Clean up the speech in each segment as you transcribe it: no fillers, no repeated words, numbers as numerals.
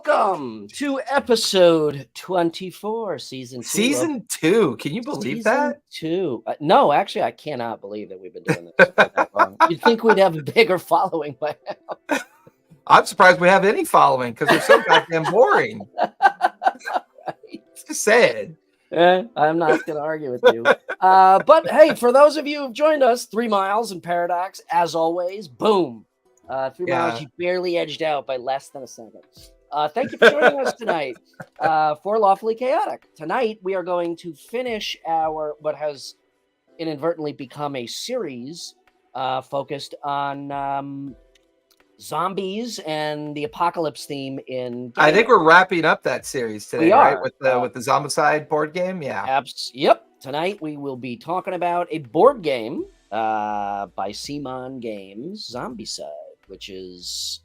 Welcome to episode 24, season 2. Season 2. Can you believe that? Season 2. No, actually, I cannot believe that we've been doing this for that long. You'd think we'd have a bigger following by now. I'm surprised we have any following because we're so goddamn boring. Right. Just sad. I'm not going to argue with you. But hey, for those of you who've joined us, 3 miles in Paradox, as always, boom. 3 miles, you barely edged out by less than a second. Thank you for joining us tonight for Lawfully Chaotic. Tonight, we are going to finish what has inadvertently become a series focused on zombies and the apocalypse theme in gaming. I think we're wrapping up that series today, right? With the Zombicide board game, yeah. Yep. Tonight, we will be talking about a board game by CMON Games, Zombicide, which is...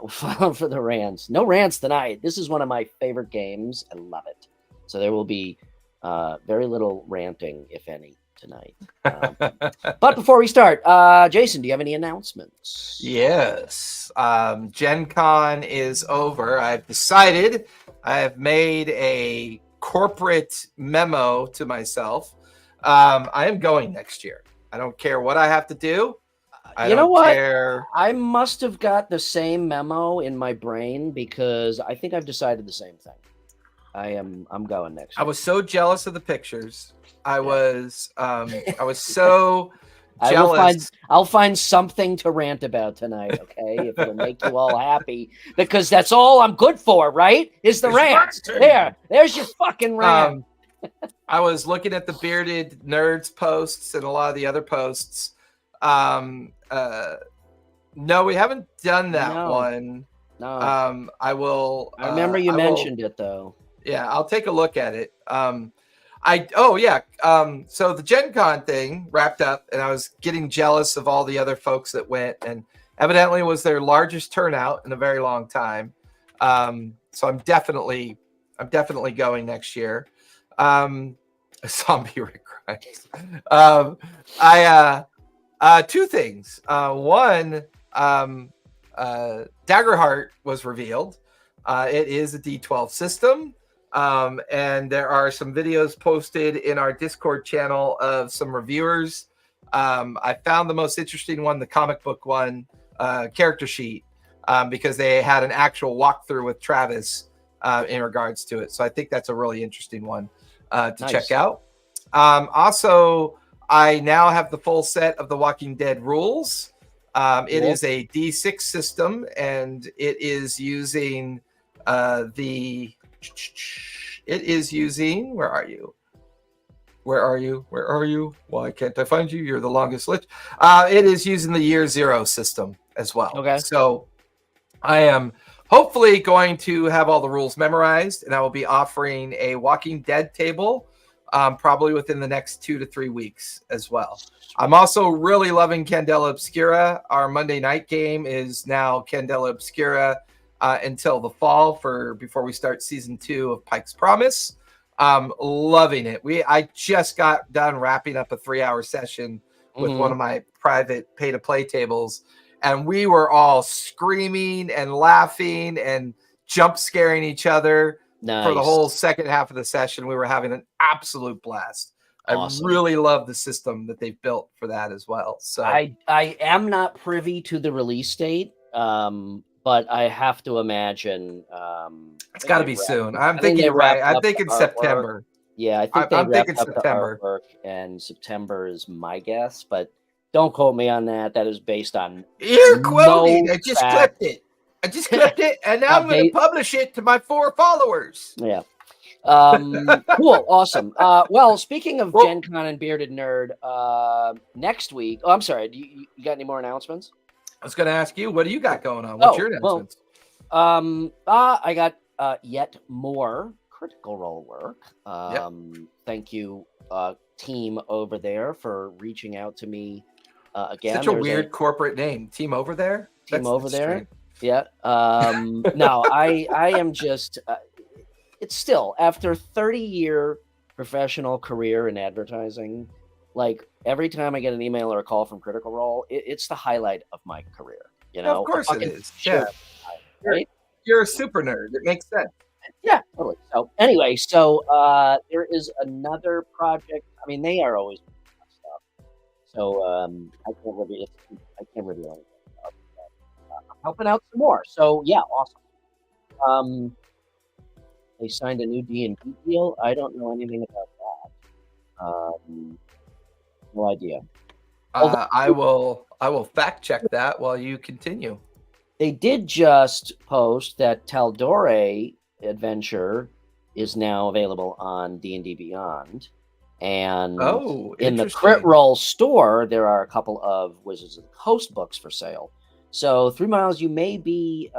for the rants. No rants tonight. This is one of my favorite games. I love it. So there will be very little ranting, if any, tonight. But before we start, Jason, do you have any announcements? Yes. Gen Con is over. I've decided, I have made a corporate memo to myself. I am going next year. I don't care what I have to do. You know what? I must have got the same memo in my brain because I think I've decided the same thing. I'm going next year. I was so jealous of the pictures. I was so jealous. I'll find something to rant about tonight, okay? If it'll make you all happy, because that's all I'm good for, right? Is the rant. There's your fucking rant. I was looking at the Bearded Nerds posts and a lot of the other posts. No, we haven't done that one. No. I will. I remember you mentioned it though. Yeah, I'll take a look at it. So the Gen Con thing wrapped up, and I was getting jealous of all the other folks that went, and evidently was their largest turnout in a very long time. So I'm definitely going next year. Zombie Rick Grimes. Two things. One, Daggerheart was revealed. It is a D12 system. And there are some videos posted in our Discord channel of some reviewers. I found the most interesting one, the comic book one, character sheet, because they had an actual walkthrough with Travis in regards to it. So I think that's a really interesting one to check out. Also, I now have the full set of the Walking Dead rules. It is a D6 system, and it is using where are you? Why can't I find you? You're the longest list. It is using the Year Zero system as well. Okay. So I am hopefully going to have all the rules memorized, and I will be offering a Walking Dead table probably within the next 2 to 3 weeks as well. I'm also really loving Candela Obscura. Our Monday night game is now Candela Obscura until the fall before we start season 2 of Pike's Promise. Loving it. I just got done wrapping up a 3-hour session with one of my private pay-to-play tables, and we were all screaming and laughing and jump scaring each other. Nice. For the whole second half of the session. We were having an absolute blast. Awesome. I really love the system that they've built for that as well. So I am not privy to the release date, but I have to imagine it's got to be soon. I'm thinking you're right. I'm thinking September. Yeah, I'm thinking September. And September is my guess, but don't quote me on that. That is based on you're quoting. I just clipped it. And now I'm going to publish it to my 4 followers. Yeah. Cool. Awesome. Well, speaking of Gen Con and Bearded Nerd, next week... Oh, I'm sorry. You got any more announcements? I was going to ask you, what do you got going on? What's your announcements? I got yet more Critical Role work. Thank you, team over there, for reaching out to me again. Such a weird corporate name. Team over there? Team over there? Yeah. No, I am just, it's still, after 30-year professional career in advertising, like every time I get an email or a call from Critical Role, it's the highlight of my career. You know, of course it is. Yeah. Right? You're a super nerd. It makes sense. Yeah, totally. So anyway, there is another project. I mean, they are always doing stuff. So I can't reveal anything. I'm helping out some more. So yeah, awesome. They signed a new D&D deal. I don't know anything about that. No idea. I will fact check that while you continue. They did just post that Taldore Adventure is now available on D&D Beyond, and in the Crit Roll store there are a couple of Wizards of the Coast books for sale. So 3 Miles, you may be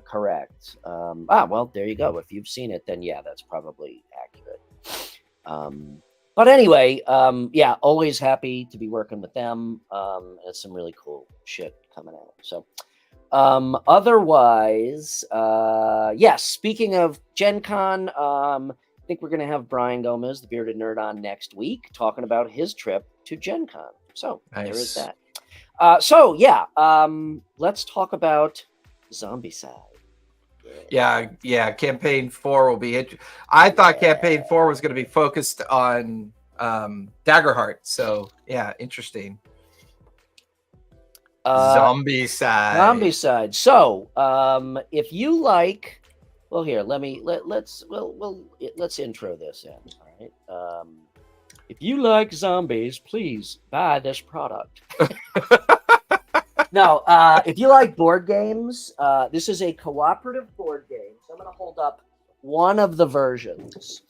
correct. Well, there you go. If you've seen it, then yeah, that's probably accurate. But anyway, yeah, always happy to be working with them. It's some really cool shit coming out. So, otherwise, yes, speaking of Gen Con, I think we're going to have Brian Gomez, the Bearded Nerd, on next week talking about his trip to Gen Con. So nice. There is that. So yeah, let's talk about Zombicide. Yeah. Campaign 4 will be interesting. I thought Campaign 4 was going to be focused on Daggerheart. So yeah, interesting. Zombicide. So if you like, well, here let's intro this in. All right. If you like zombies, please buy this product. No, if you like board games, this is a cooperative board game. So I'm going to hold up one of the versions.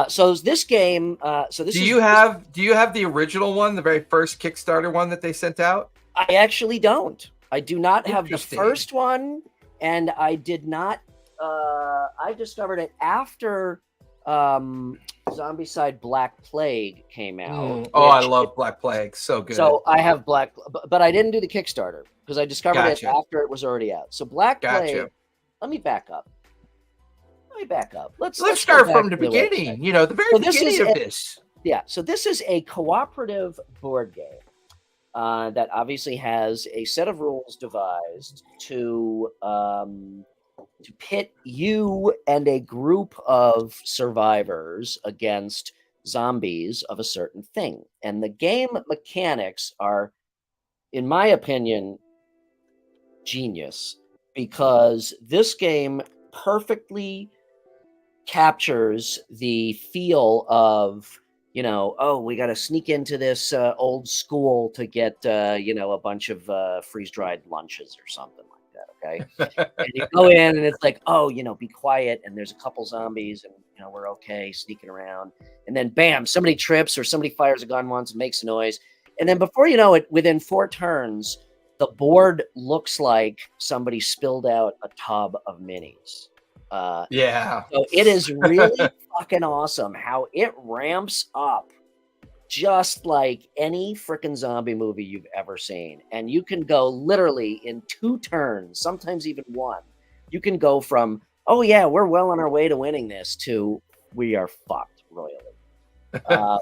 So this game. Do you have the original one, the very first Kickstarter one that they sent out? I actually don't. I do not have the first one, and I did not. I discovered it after Zombicide Black Plague came out. I love Black Plague. So good. So I have but I didn't do the Kickstarter because I discovered it after it was already out. So Black Plague, let me back up. Let's start from the beginning. The very beginning of this. Yeah. So this is a cooperative board game that obviously has a set of rules devised to pit you and a group of survivors against zombies of a certain thing. And the game mechanics are, in my opinion, genius, because this game perfectly captures the feel of, we got to sneak into this old school to get, a bunch of freeze-dried lunches or something like that. Okay. And you go in and it's like, be quiet. And there's a couple zombies and, we're okay sneaking around. And then bam, somebody trips or somebody fires a gun once and makes a noise. And then before you know it, within 4 turns, the board looks like somebody spilled out a tub of minis. Yeah. So it is really fucking awesome how it ramps up just like any freaking zombie movie you've ever seen. And you can go literally in 2 turns, sometimes even 1. You can go from, oh yeah, we're well on our way to winning this, to we are fucked royally. And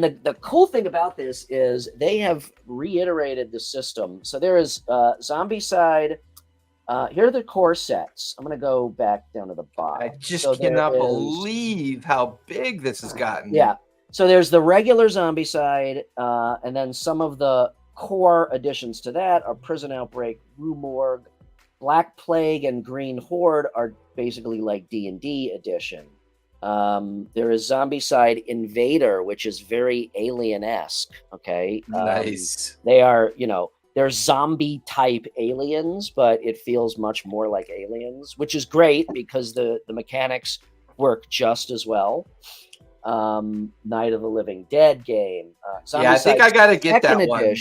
the cool thing about this is they have reiterated the system. So there is Zombicide. Here are the core sets. I'm going to go back down to the bottom. I just cannot believe how big this has gotten. Yeah. So there's the regular Zombicide, and then some of the core additions to that are Prison Outbreak, Rue Morgue, Black Plague, and Green Horde are basically like D&D edition. There is Zombicide Invader, which is very Alien-esque. Okay. Nice. They are, they're zombie type aliens, but it feels much more like aliens, which is great because the mechanics work just as well. Night of the Living Dead game. I think I got to get that one.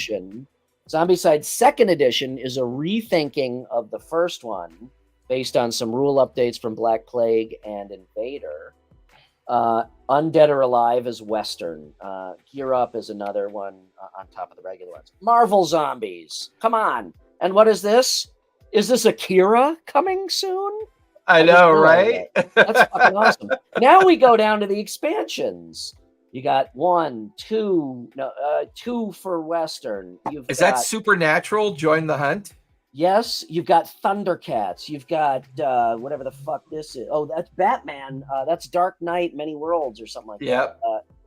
Zombicide 2nd Edition is a rethinking of the first one based on some rule updates from Black Plague and Invader. Undead or Alive is Western. Gear Up is another one on top of the regular ones. Marvel Zombies. Come on. And what is this? Is this Akira coming soon? I know, right? That's fucking awesome. Now we go down to the expansions. You got 1, 2, no, 2 for Western. Is that Supernatural? Join the Hunt. Yes, you've got Thundercats. You've got whatever the fuck this is. Oh, that's Batman. That's Dark Knight, Many Worlds, or something like that.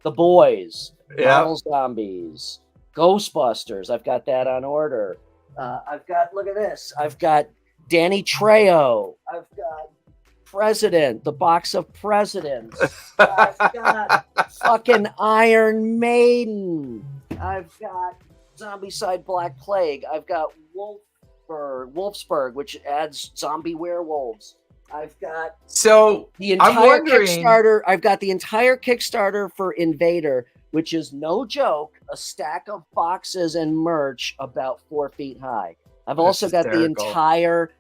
The Boys, Marvel Zombies, Ghostbusters. I've got that on order. I've got, look at this. I've got Danny Trejo. I've got President, the box of presidents. I've got fucking Iron Maiden. I've got Zombicide Black Plague. I've got Wolfsburg, which adds zombie werewolves. I've got the entire Kickstarter. I've got the entire Kickstarter for Invader, which is no joke, a stack of boxes and merch about 4 feet high. I've also got the entire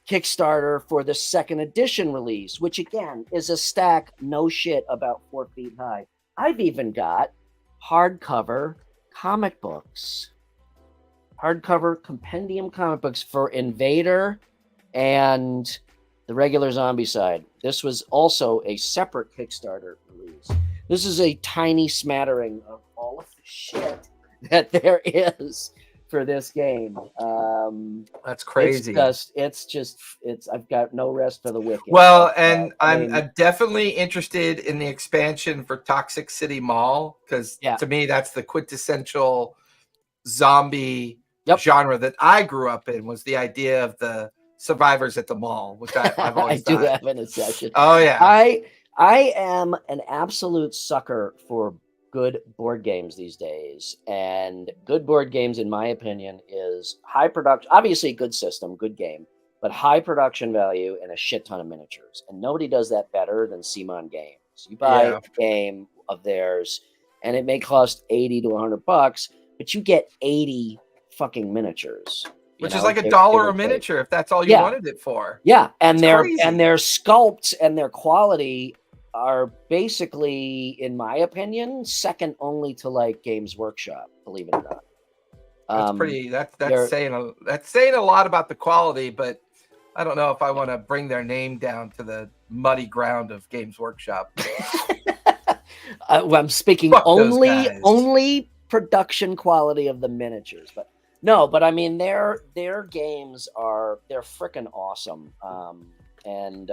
Kickstarter for the second edition release, which again is a stack no shit about 4 feet high. I've even got hardcover comic books. Hardcover compendium comic books for Invader and the regular Zombicide. This was also a separate Kickstarter release. This is a tiny smattering of all of the shit that there is for this game. That's crazy. It's I've got no rest for the wicked. Well, and I'm definitely interested in the expansion for Toxic City Mall, because to me that's the quintessential zombie genre that I grew up in, was the idea of the survivors at the mall, which I've always I do have an obsession. Oh yeah. I am an absolute sucker for good board games these days, and good board games, in my opinion, is high production, obviously good system, good game, but high production value and a shit ton of miniatures. And nobody does that better than CMON Games. You buy a game of theirs and it may cost $80 to $100, but you get 80 fucking miniatures, which is like $1 a miniature if that's all you wanted it for. Yeah, and their sculpts and their quality are basically, in my opinion, second only to like Games Workshop, believe it or not. That's saying a lot about the quality, but I don't know if I want to bring their name down to the muddy ground of Games Workshop. I'm speaking only production quality of the miniatures, but no, but I mean their games they're freaking awesome, and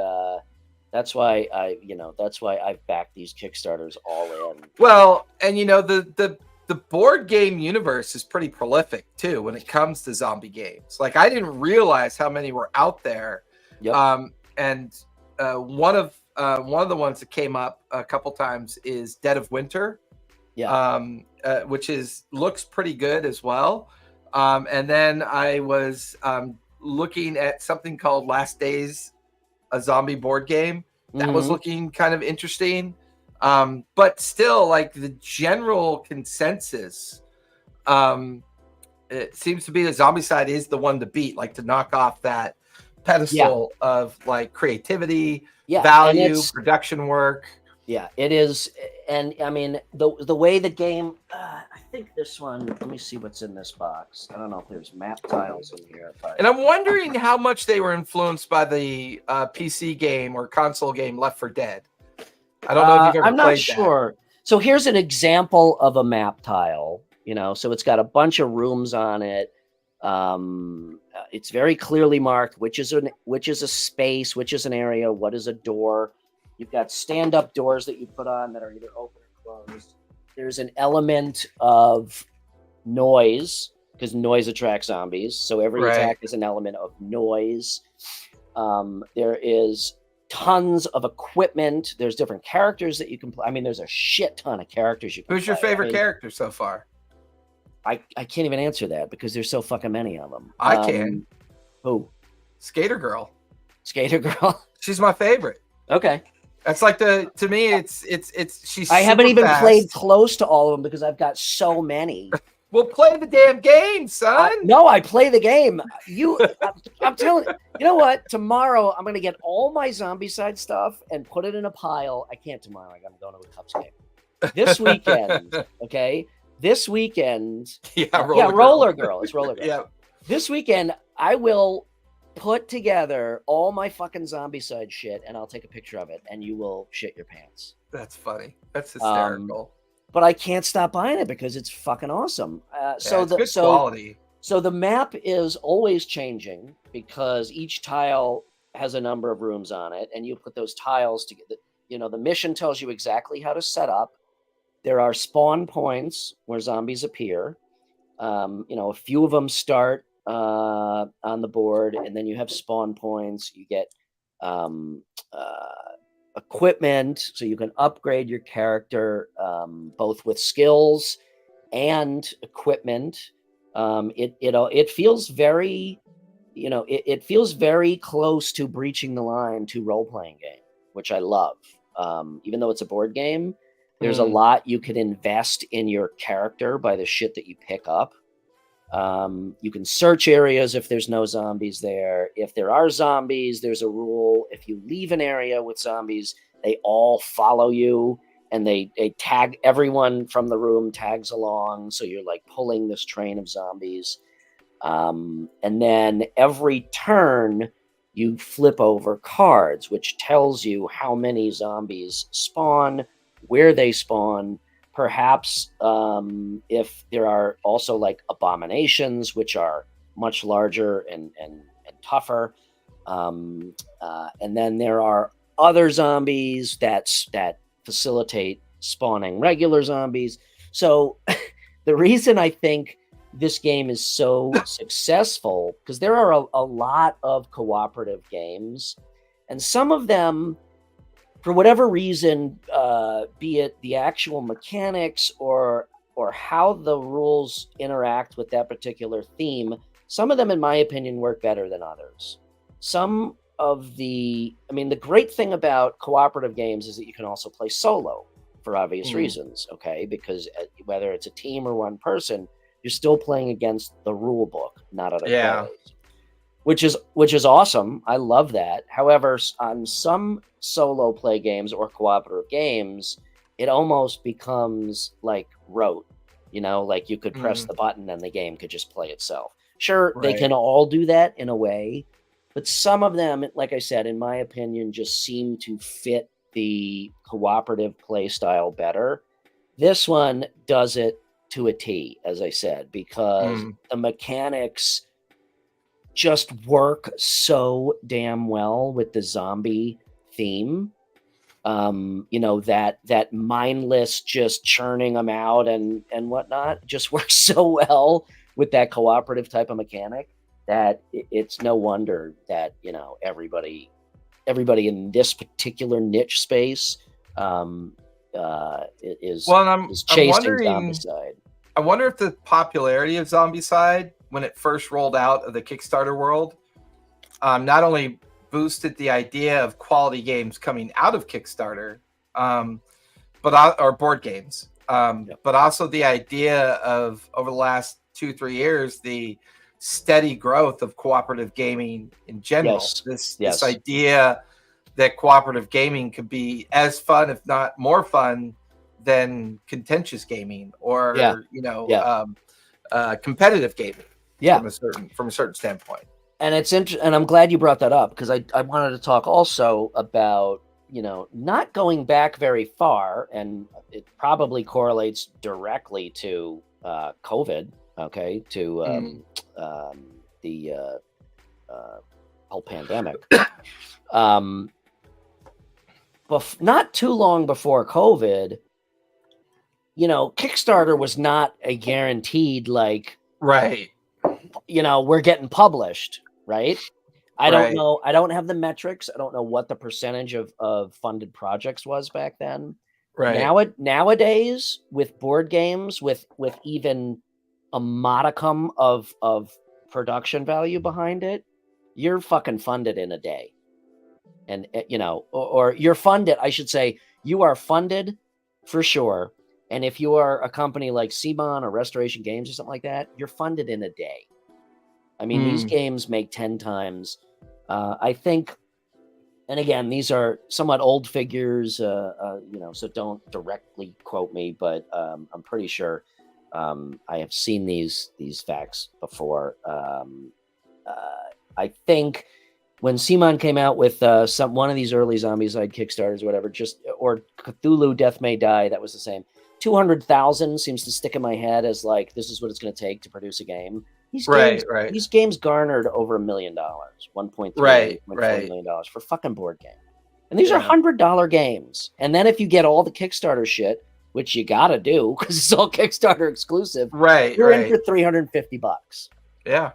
that's why I've backed these Kickstarters all in. Well, and the board game universe is pretty prolific too when it comes to zombie games. Like, I didn't realize how many were out there. And one of the ones that came up a couple times is Dead of Winter, which looks pretty good as well. And then I was looking at something called Last Days, a zombie board game that was looking kind of interesting. But still, like, the general consensus, it seems to be the Zombicide is the one to beat, like, to knock off that pedestal of like creativity, value, production work. Yeah, it is. And I mean, the way the game, I think this one, let me see what's in this box. I don't know if there's map tiles in here. And I'm wondering how much they were influenced by the PC game or console game Left 4 Dead. I don't know if you've ever played that. I'm not sure. So here's an example of a map tile, so it's got a bunch of rooms on it. It's very clearly marked which is a space, which is an area, what is a door. You've got stand-up doors that you put on that are either open or closed. There's an element of noise, because noise attracts zombies. So every attack is an element of noise. There is tons of equipment. There's different characters that you can play. I mean, there's a shit ton of characters you can play. Who's your favorite character so far? I can't even answer that because there's so fucking many of them. I can. Who? Skater Girl. Skater Girl? She's my favorite. Okay. That's like to me, it's she's. I haven't even played close to all of them because I've got so many. Well, play the damn game, son. No, I play the game. I'm telling you. You know what? Tomorrow I'm gonna get all my Zombicide stuff and put it in a pile. I can't tomorrow. I'm going to a Cubs game. This weekend, okay. This weekend, Roller Girl. It's Roller Girl. Yeah. This weekend, I will put together all my fucking Zombicide shit, and I'll take a picture of it, and you will shit your pants. That's funny. That's hysterical. but I can't stop buying it because it's fucking awesome. It's good quality. So the map is always changing because each tile has a number of rooms on it, and you put those tiles together. You know, the mission tells you exactly how to set up. There are spawn points where zombies appear. You know, a few of them start on the board, and then you have spawn points. You get equipment, so you can upgrade your character both with skills and equipment. It feels very, you know, it feels very close to breaching the line to role-playing game, which I love. Even though it's a board game, there's a lot you can invest in your character by the shit that you pick up. You can search areas if there's no zombies there. If there are zombies, there's a rule. If you leave an area with zombies, they all follow you, and they tag everyone from the room tags along. So you're like pulling this train of zombies. And then every turn you flip over cards, which tells you how many zombies spawn, where they spawn, perhaps if there are also like abominations, which are much larger and tougher. And then there are other zombies that facilitate spawning regular zombies. So the reason I think this game is so successful, because there are a lot of cooperative games, and some of them, for whatever reason, be it the actual mechanics or how the rules interact with that particular theme, some of them, in my opinion, work better than others. Some of the great thing about cooperative games is that you can also play solo for obvious reasons, okay? Because whether it's a team or one person, you're still playing against the rule book, not other players. Which is awesome. I love that. However, on some solo play games or cooperative games, it almost becomes like rote. You know, like you could press the button and the game could just play itself. Sure, they can all do that in a way, but some of them, like I said, in my opinion, just seem to fit the cooperative play style better. This one does it to a T, as I said, because the mechanics just work so damn well with the zombie theme. You know, that mindless just churning them out and whatnot just works so well with that cooperative type of mechanic that it's no wonder that, you know, everybody in this particular niche space is chasing Zombicide. I wonder if the popularity of Zombicide, when it first rolled out of the Kickstarter world, not only boosted the idea of quality games coming out of Kickstarter, or board games, but also the idea of, over the last 2-3 years, the steady growth of cooperative gaming in general. This idea that cooperative gaming could be as fun, if not more fun, than contentious gaming or competitive gaming. From a certain standpoint. And it's interesting, and I'm glad you brought that up, because I wanted to talk also about, you know, not going back very far, and it probably correlates directly to COVID, okay, to the whole pandemic. Not too long before COVID, you know, Kickstarter was not a guaranteed, like, you know, we're getting published, right? I don't know. I don't have the metrics. I don't know what the percentage of funded projects was back then. Nowadays, with board games, with even a modicum of production value behind it, you're fucking funded in a day. And, you know, or you're funded, I should say, you are funded for sure. And if you are a company like CMON or Restoration Games or something like that, you're funded in a day. I mean, these games make 10 times. I think, and again, these are somewhat old figures, you know, so don't directly quote me, but I'm pretty sure I have seen these facts before. I think when CMON came out with one of these early Zombicide Kickstarters, or whatever, or Cthulhu Death May Die, that was the same. 200,000 seems to stick in my head as like, this is what it's going to take to produce a game. These games garnered over $1 million, 1.3, $1.4 million for fucking board game. And these are $100 games. And then if you get all the Kickstarter shit, which you got to do because it's all Kickstarter exclusive, you're in for $350. Yeah.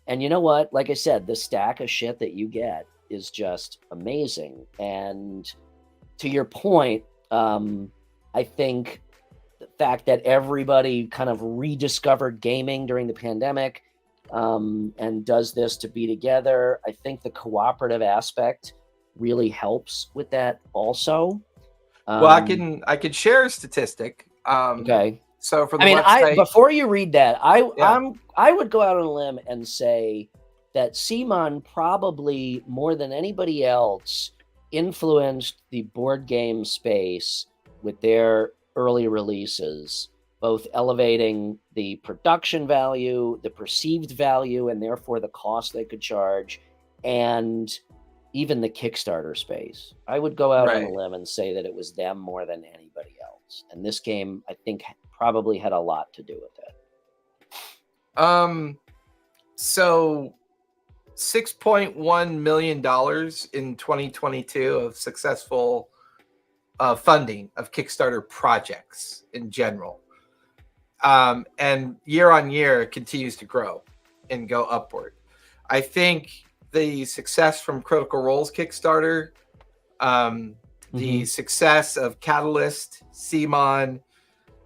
And you know what? Like I said, the stack of shit that you get is just amazing. And to your point, I think the fact that everybody kind of rediscovered gaming during the pandemic and does this to be together, I think the cooperative aspect really helps with that also. Well, I can share a statistic. Okay. So for the website, before you read that, I would go out on a limb and say that CMON probably more than anybody else influenced the board game space with their early releases, both elevating the production value, the perceived value, and therefore the cost they could charge, and even the Kickstarter space. I would go out on a limb and say that it was them more than anybody else. And this game, I think, probably had a lot to do with it. So $6.1 million in 2022 of successful funding of Kickstarter projects in general. And year on year, it continues to grow and go upward. I think the success from Critical Role's Kickstarter, the success of Catalyst, CMON,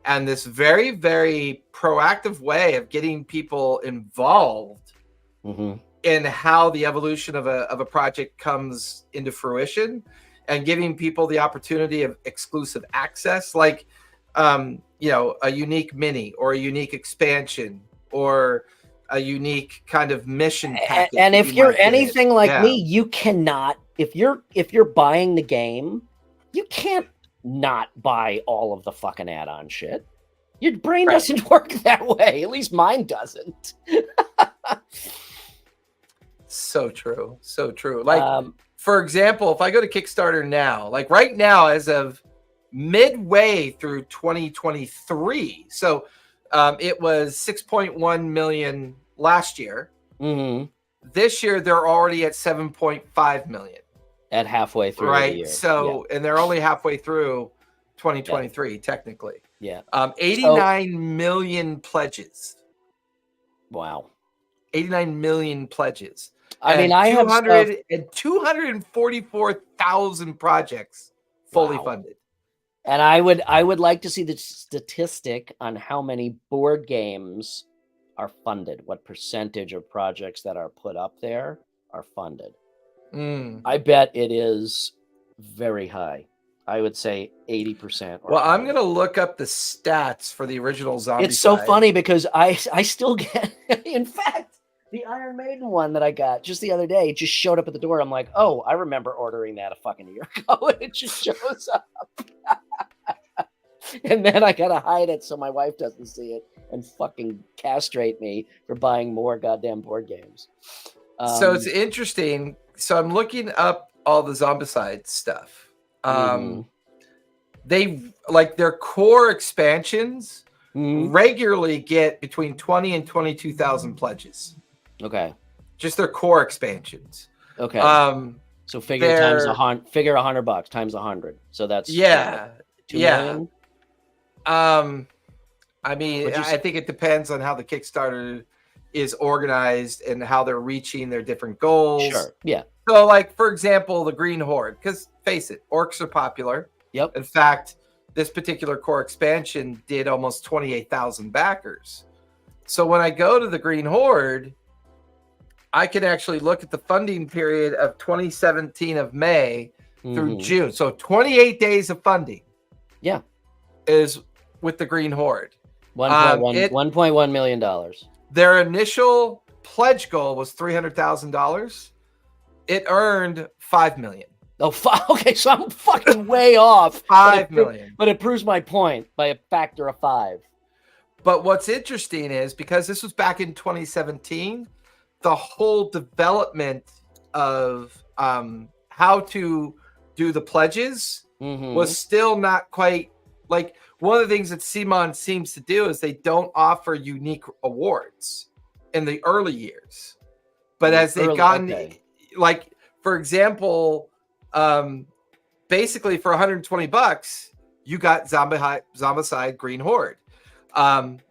and this very, very proactive way of getting people involved in how the evolution of a project comes into fruition, and giving people the opportunity of exclusive access, like a unique mini or a unique expansion or a unique kind of mission package. And if you're anything like me, you cannot, if you're buying the game, you can't not buy all of the fucking add-on shit. Your brain doesn't work that way. At least mine doesn't. So true. So true. Like, for example, if I go to Kickstarter now, like right now, as of midway through 2023, so it was 6.1 million last year. This year, they're already at 7.5 million. At halfway through the year. So, and they're only halfway through 2023, technically. Yeah. 89 million pledges. Wow. 89 million pledges. I mean, I have 244,000 projects fully funded. And I would like to see the statistic on how many board games are funded, what percentage of projects that are put up there are funded. I bet it is very high. I would say 80%. Well, I'm going to look up the stats for the original Zombicide. It's so funny because I still get, in fact, the Iron Maiden one that I got just the other day just showed up at the door. I'm like, oh, I remember ordering that a fucking year ago. And it just shows up. And then I got to hide it so my wife doesn't see it and fucking castrate me for buying more goddamn board games. So it's interesting. So I'm looking up all the Zombicide stuff. They, like, their core expansions regularly get between 20 and 22,000 pledges. Okay. Just their core expansions. Okay. So figure $100 times 100. So that's 2 million? I mean, I think it depends on how the Kickstarter is organized and how they're reaching their different goals. Sure. Yeah. So, like, for example, the Green Horde, because face it, orcs are popular. Yep. In fact, this particular core expansion did almost 28,000 backers. So when I go to the Green Horde, I can actually look at the funding period of 2017 of May through June. So 28 days of funding. Yeah. Is with the Green Horde. $1.1 million. Their initial pledge goal was $300,000. It earned $5 million. Oh, okay. So I'm fucking way off. $5 million. But it proves my point by a factor of 5. But what's interesting is, because this was back in 2017, the whole development of how to do the pledges was still not quite like one of the things that CMON seems to do is they don't offer unique awards in the early years, but as they've gotten, like for example, basically for $120, you got Zombicide Green Horde.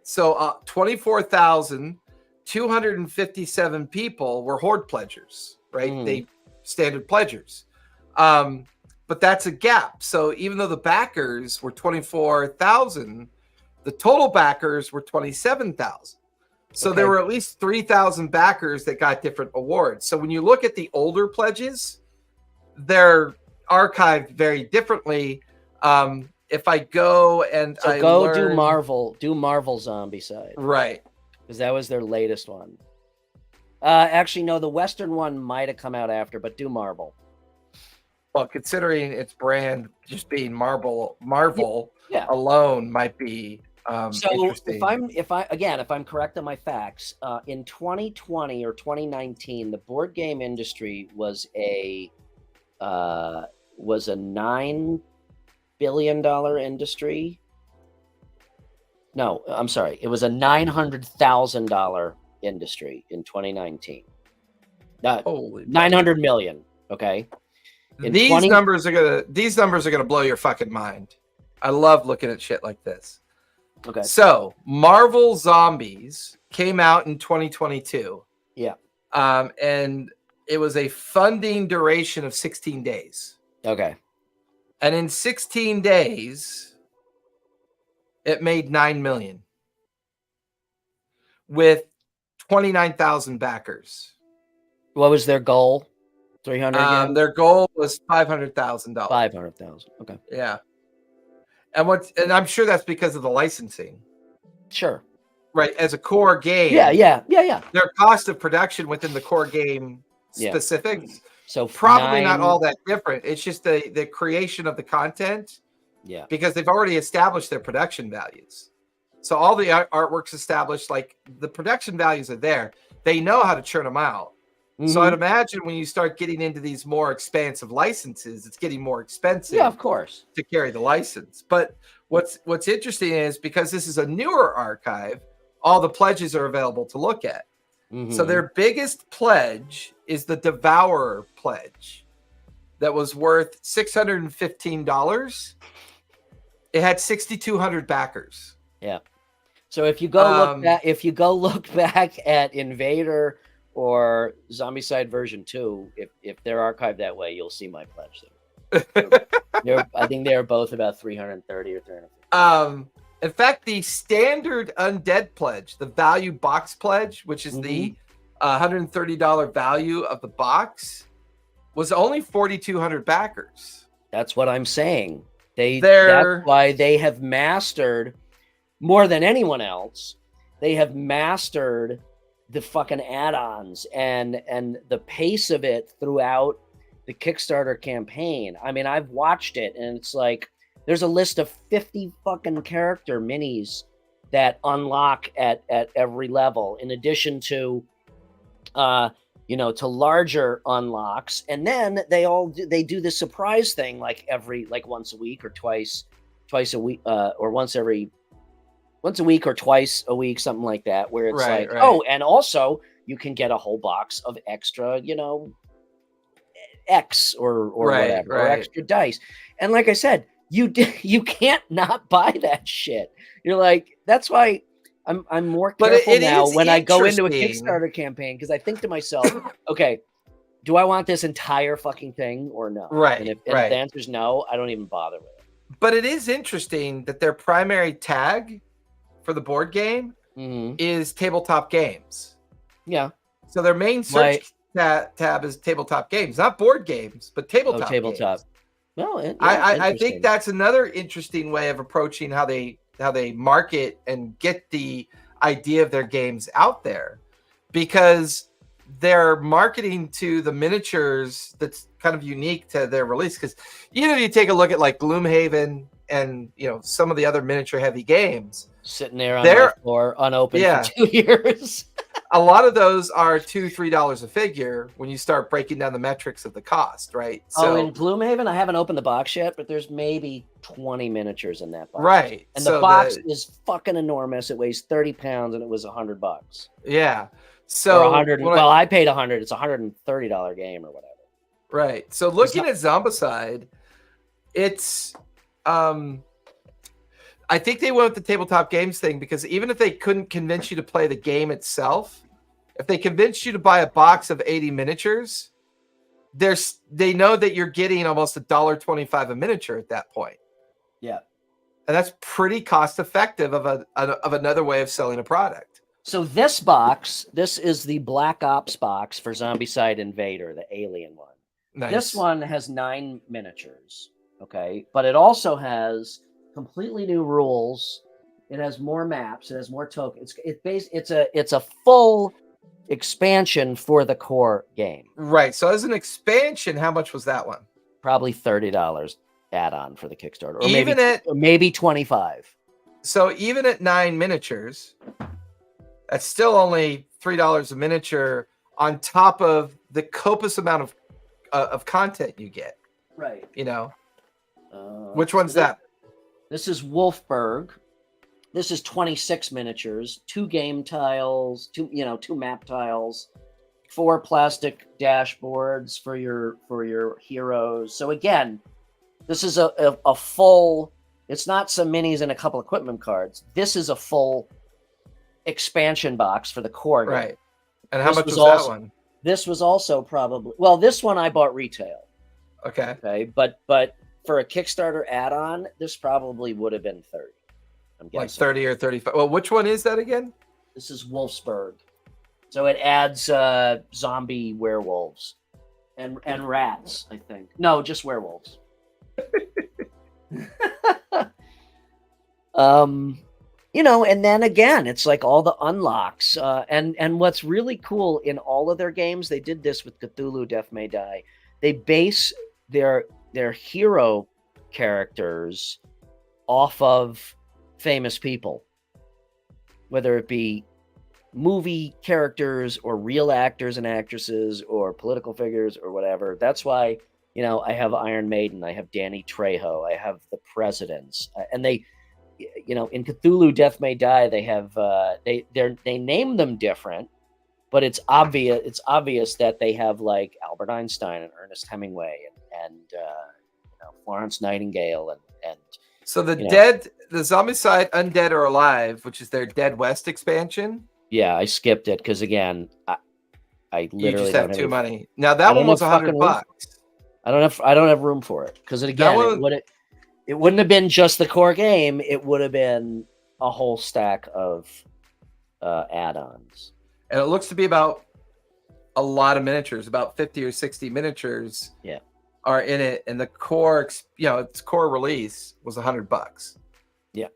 So 24,257 people were Horde pledgers, right? They standard pledgers. But that's a gap. So even though the backers were 24,000, the total backers were 27,000. So there were at least 3,000 backers that got different awards. So when you look at the older pledges, they're archived very differently. If I go and do Marvel Zombicide, right? Because that was their latest one. Actually, no, the Western one might have come out after, but do Marvel. Well, considering its brand just being Marvel alone might be interesting. If I'm correct on my facts, in 2020 or 2019, the board game industry was a $9 billion industry. No, I'm sorry, it was a $900,000 industry in 2019. Holy 900 million. Okay. These numbers are gonna blow your fucking mind. I love looking at shit like this. Okay. So Marvel Zombies came out in 2022. Yeah. And it was a funding duration of 16 days. Okay. And in 16 days, it made $9 million with 29,000 backers. What was their goal? 300. Their goal was $500,000. 500,000. Okay. Yeah. And I'm sure that's because of the licensing. Sure. Right. As a core game. Yeah. Their cost of production within the core game specifics. So probably not all that different. It's just the creation of the content. Yeah. Because they've already established their production values. So all the artwork's established, like the production values are there. They know how to churn them out. So I'd imagine when you start getting into these more expansive licenses, it's getting more expensive. Yeah, of course, to carry the license. But what's interesting is because this is a newer archive, all the pledges are available to look at. So their biggest pledge is the Devourer pledge that was worth $615. It had 6,200 backers. Yeah. So if you go look back at Invader or Zombicide version 2, if they're archived that way, you'll see my pledge there. I think they're both about 330 or 350. In fact, the standard undead pledge, the value box pledge, which is the $130 value of the box, was only 4,200 backers. That's what I'm saying. That's why they have mastered more than anyone else. They have mastered the fucking add-ons and the pace of it throughout the Kickstarter campaign. I mean, I've watched it and it's like there's a list of 50 fucking character minis that unlock at every level, in addition to to larger unlocks. And then they do this surprise thing like once a week or twice a week, or once a week or twice a week, something like that, where it's oh, and also you can get a whole box of extra, X or whatever, or extra dice. And like I said, you can't not buy that shit. You're like, that's why I'm more careful now when I go into a Kickstarter campaign, because I think to myself, okay, do I want this entire fucking thing or no? Right. And if the answer is no, I don't even bother with it. But it is interesting that their primary tag for the board game is tabletop games. Yeah. So their main search tab is tabletop games, not board games, but tabletop. Games. Well, I think that's another interesting way of approaching how they market and get the idea of their games out there, because they're marketing to the miniatures that's kind of unique to their release. Because you take a look at like Gloomhaven and some of the other miniature heavy games sitting there on the floor unopened for 2 years. a lot of those are $2-3 a figure when you start breaking down the metrics of the cost, right? So in Gloomhaven, I haven't opened the box yet, but there's maybe 20 miniatures in that box. Right. And the box is fucking enormous. It weighs 30 pounds and it was $100. Yeah. So or 100. Well, I paid 100. It's a $130 game or whatever. Right. So looking at Zombicide, it's I think they went with the tabletop games thing because even if they couldn't convince you to play the game itself, if they convinced you to buy a box of 80 miniatures, they know that you're getting almost $1.25 a miniature at that point. Yeah. And that's pretty cost effective of another way of selling a product. So this box, this is the Black Ops box for Zombicide Invader, the alien one. Nice. This one has 9 miniatures, okay? But it also has completely new rules. It has more maps. It has more tokens. It's a full expansion for the core game. Right. So as an expansion, how much was that one? Probably $30 add-on for the Kickstarter, or even maybe 25. So even at 9 miniatures, that's still only $3 a miniature on top of the copious amount of content you get. Right. You know, which one's that? This is Wolfberg. This is 26 miniatures, 2 game tiles, 2 map tiles, 4 plastic dashboards for your heroes. So again, this is a full. It's not some minis and a couple equipment cards. This is a full expansion box for the core game. Right. And how much was that one? This was also probably this one I bought retail. Okay. Okay, but for a Kickstarter add-on, this probably would have been 30. I'm guessing. Like 30 or 35. Well, which one is that again? This is Wolfsburg. So it adds zombie werewolves and rats, I think. No, just werewolves. And then again, it's like all the unlocks. And what's really cool in all of their games, they did this with Cthulhu Death May Die. They base their hero characters off of famous people, whether it be movie characters or real actors and actresses or political figures or whatever. That's why, I have Iron Maiden, I have Danny Trejo, I have the presidents, and they, in Cthulhu Death May Die, they have they name them different, but it's obvious that they have like Albert Einstein and Ernest Hemingway and Florence Nightingale and so the Zombicide Undead or Alive, which is their Dead West expansion. Yeah, I skipped it because again, I literally you just have too money. Now that one was $100. I don't have room for it because again, it wouldn't have been just the core game. It would have been a whole stack of add-ons. And it looks to be about a lot of miniatures, about 50 or 60 miniatures. Yeah. Are in it, and the core, its core release was $100. Yeah.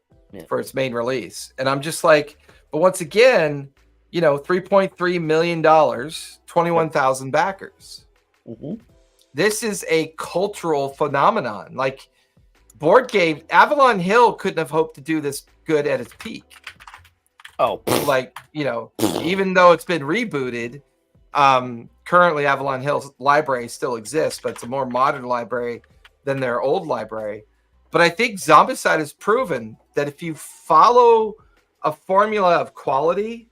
For its main release, and I'm just like, but once again, $3.3 million, 21,000 backers. Mm-hmm. This is a cultural phenomenon. Like board game, Avalon Hill couldn't have hoped to do this good at its peak. Oh, even though it's been rebooted. Currently Avalon Hill's library still exists, but it's a more modern library than their old library. But I think Zombicide has proven that if you follow a formula of quality,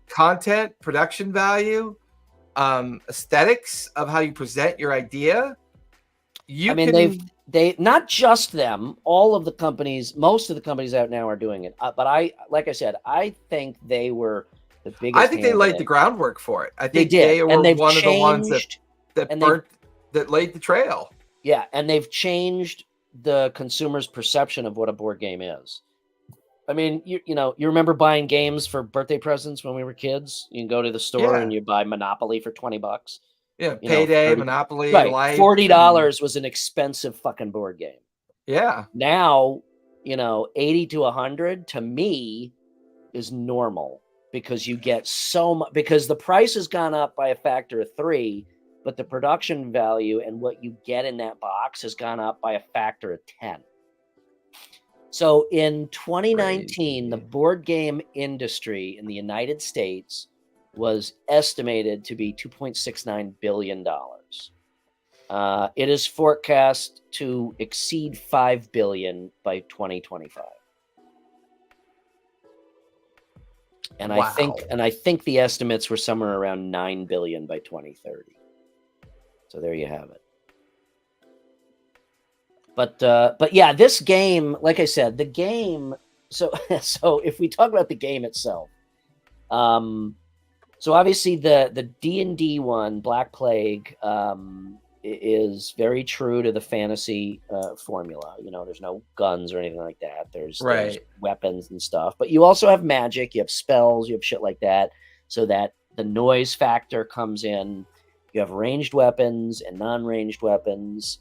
content, production value, aesthetics of how you present your idea, they not just them, all of the companies, most of the companies out now are doing it. But I think they were the biggest. I think they laid the groundwork for it. I think they were one of the ones that laid the trail. Yeah, and they've changed the consumer's perception of what a board game is. I mean, you remember buying games for birthday presents when we were kids? You can go to the store and you buy Monopoly for $20. Yeah, Payday, Monopoly, right? Life, $40 was an expensive fucking board game. Yeah. Now, 80 to 100 to me is normal. Because you get so much, because the price has gone up by a factor of 3, but the production value and what you get in that box has gone up by a factor of 10. So in 2019, the board game industry in the United States was estimated to be $2.69 billion. It is forecast to exceed $5 billion by 2025. And Wow. I think the estimates were somewhere around $9 billion by 2030. So there you have it. But yeah, this game, like I said, the game. So if we talk about the game itself, so obviously the D&D one, Black Plague, is very true to the fantasy formula. You know, there's no guns or anything like that. There's weapons and stuff, but you also have magic, you have spells, you have shit like that, so that the noise factor comes in. You have ranged weapons and non-ranged weapons.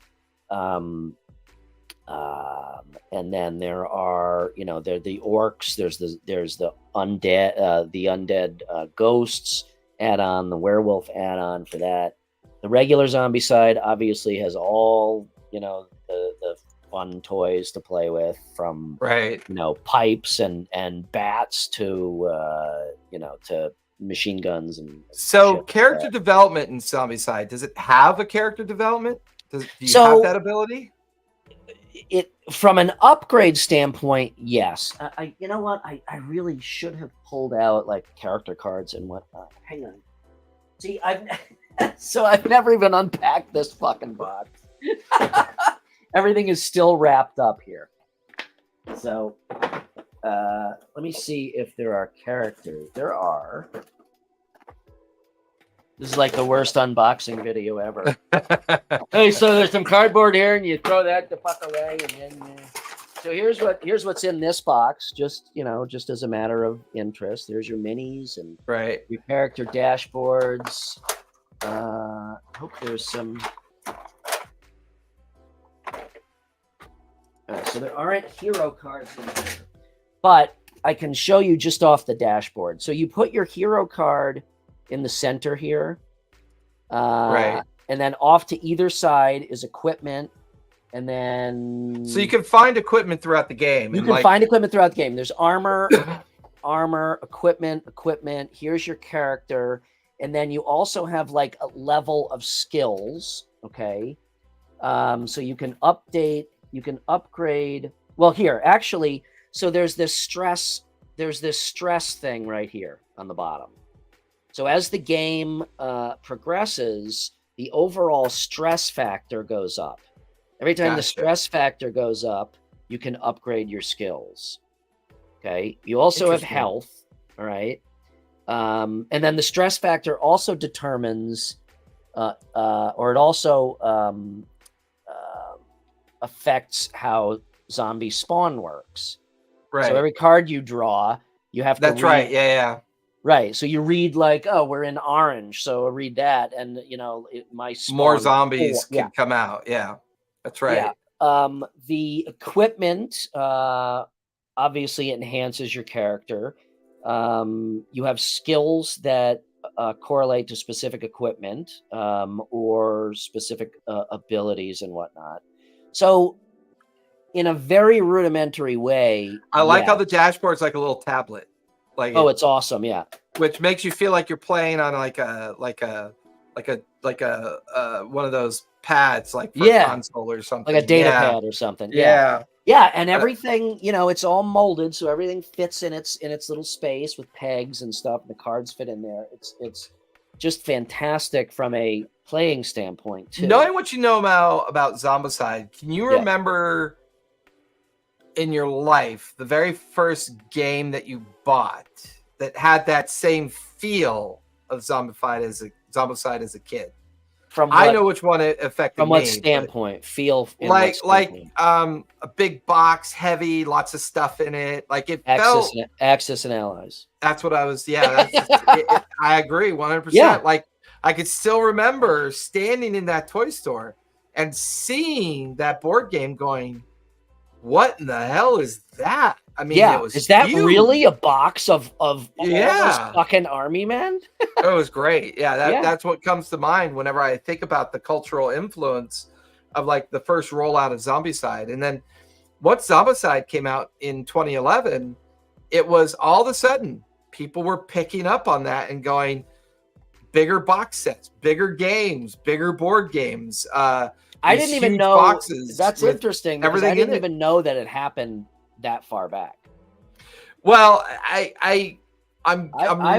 And then there are, you know, there the orcs. There's the undead, ghosts add-on, the werewolf add-on for that. The regular Zombicide obviously has all, you know, the fun toys to play with, from you know, pipes and bats to you know, to machine guns and so character development in Zombicide. Does it have a character development? Do you have that ability? It, from an upgrade standpoint, yes. You know what? I really should have pulled out like character cards and whatnot. Hang on. See, I've never even unpacked this fucking box. Everything is still wrapped up here. So let me see if there are characters. There are. This is like the worst unboxing video ever. Hey, so there's some cardboard here, and you throw that the fuck away, and then so here's what's in this box. Just, you know, just as a matter of interest. There's your minis and your character dashboards. I hope there's some. So there aren't hero cards in here, but I can show you just off the dashboard. So you put your hero card in the center here, and then off to either side is equipment, and then so you can find equipment throughout the game. You can find equipment throughout the game. There's armor, equipment. Here's your character, and then you also have like a level of skills. Okay, so you can update, you can upgrade. Well, here actually, so there's this stress thing right here on the bottom. So as the game progresses, the overall stress factor goes up. Every time the stress factor goes up, you can upgrade your skills. Okay. You also have health. All right. And then the stress factor also determines, or it also affects how zombie spawn works. Right. So every card you draw, you have to. That's right. Yeah. Right, so you read like, oh, we're in orange, so I read that, and you know, more zombies can come out. Yeah, that's right. Yeah. The equipment obviously enhances your character. You have skills that correlate to specific equipment or specific abilities and whatnot. So, in a very rudimentary way, I like how the dashboard's like a little tablet. Like, oh, it's awesome, yeah. Which makes you feel like you're playing on like a one of those pads, like for a console or something, like a data pad or something. Yeah, and everything, you know, it's all molded, so everything fits in its little space with pegs and stuff. And the cards fit in there. It's just fantastic from a playing standpoint too. Knowing what you know about Zombicide, can you remember in your life the very first game that you bought that had that same feel of Zombicide as a kid? From I know which one it affected. From what standpoint? Feel like a big box, heavy, lots of stuff in it. Like it felt Axis and Allies. That's what I was. Yeah, I agree 100%. Yeah. Like I could still remember standing in that toy store and seeing that board game, going, what in the hell is that? I mean, it was is that huge. Really a box of all those fucking army men? It was great. Yeah, that's what comes to mind whenever I think about the cultural influence of like the first rollout of Zombicide. And then once Zombicide came out in 2011, it was all of a sudden people were picking up on that and going, bigger box sets, bigger games, bigger board games. I didn't even know. Boxes. That's interesting because I didn't even know that it happened that far back. Well, I'm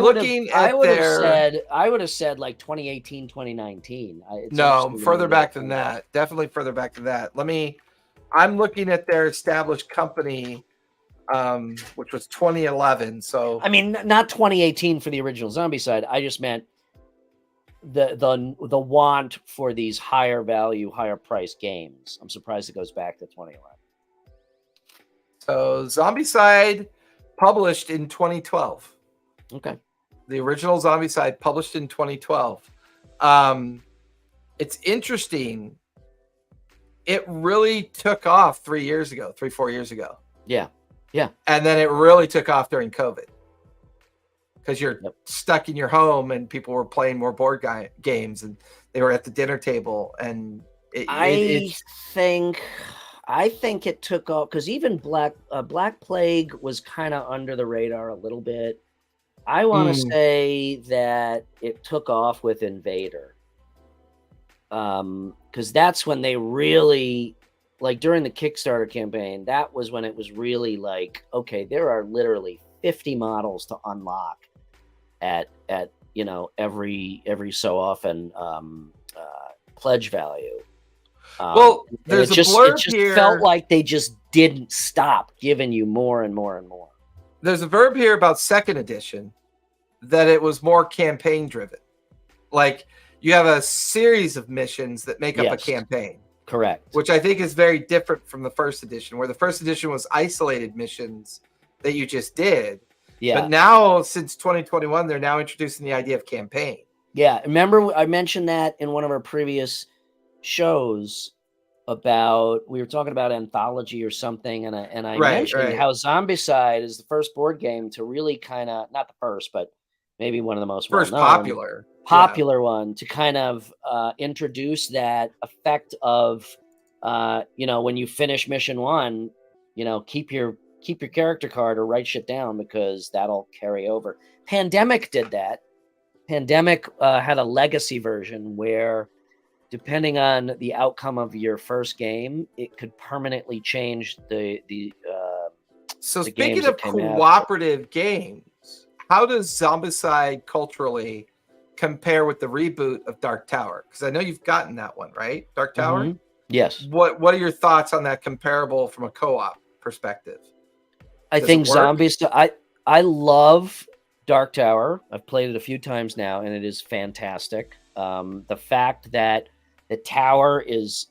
looking at I would have said like 2018, 2019. No, further back than that. Definitely further back than that. I'm looking at their established company, which was 2011. So I mean, not 2018 for the original Zombicide. I just meant the want for these higher value, higher price games. I'm surprised it goes back to 2011. So Zombicide published in 2012. Okay. The original Zombicide published in 2012. It's interesting. It really took off 4 years ago. Yeah. Yeah. And then it really took off during COVID. Because you're stuck in your home and people were playing more board games and they were at the dinner table. And I think it took off because even Black Plague was kind of under the radar a little bit. I want to say that it took off with Invader. Because that's when they really, like during the Kickstarter campaign, that was when it was really like, okay, there are literally 50 models to unlock at every so often pledge value. Well, there's a blurb here. It felt like they just didn't stop giving you more and more and more. There's a verb here about second edition that it was more campaign driven. Like you have a series of missions that make up a campaign. Correct. Which I think is very different from the first edition, where the first edition was isolated missions that you just did. Yeah. But now, since 2021, they're now introducing the idea of campaign. Yeah. Remember, I mentioned that in one of our previous shows we were talking about anthology or something, and I mentioned how Zombicide is the first board game to really kind of, not the first, but maybe one of the most popular one to kind of introduce that effect of when you finish mission one, keep your character card or write shit down because that'll carry over. Pandemic did that. Pandemic had a legacy version where, depending on the outcome of your first game, it could permanently change the So speaking of cooperative games, how does Zombicide culturally compare with the reboot of Dark Tower? Because I know you've gotten that one, right? Dark Tower? Mm-hmm. Yes. What are your thoughts on that comparable from a co-op perspective? I think Zombicide, I love Dark Tower. I've played it a few times now, and it is fantastic. The fact that the tower is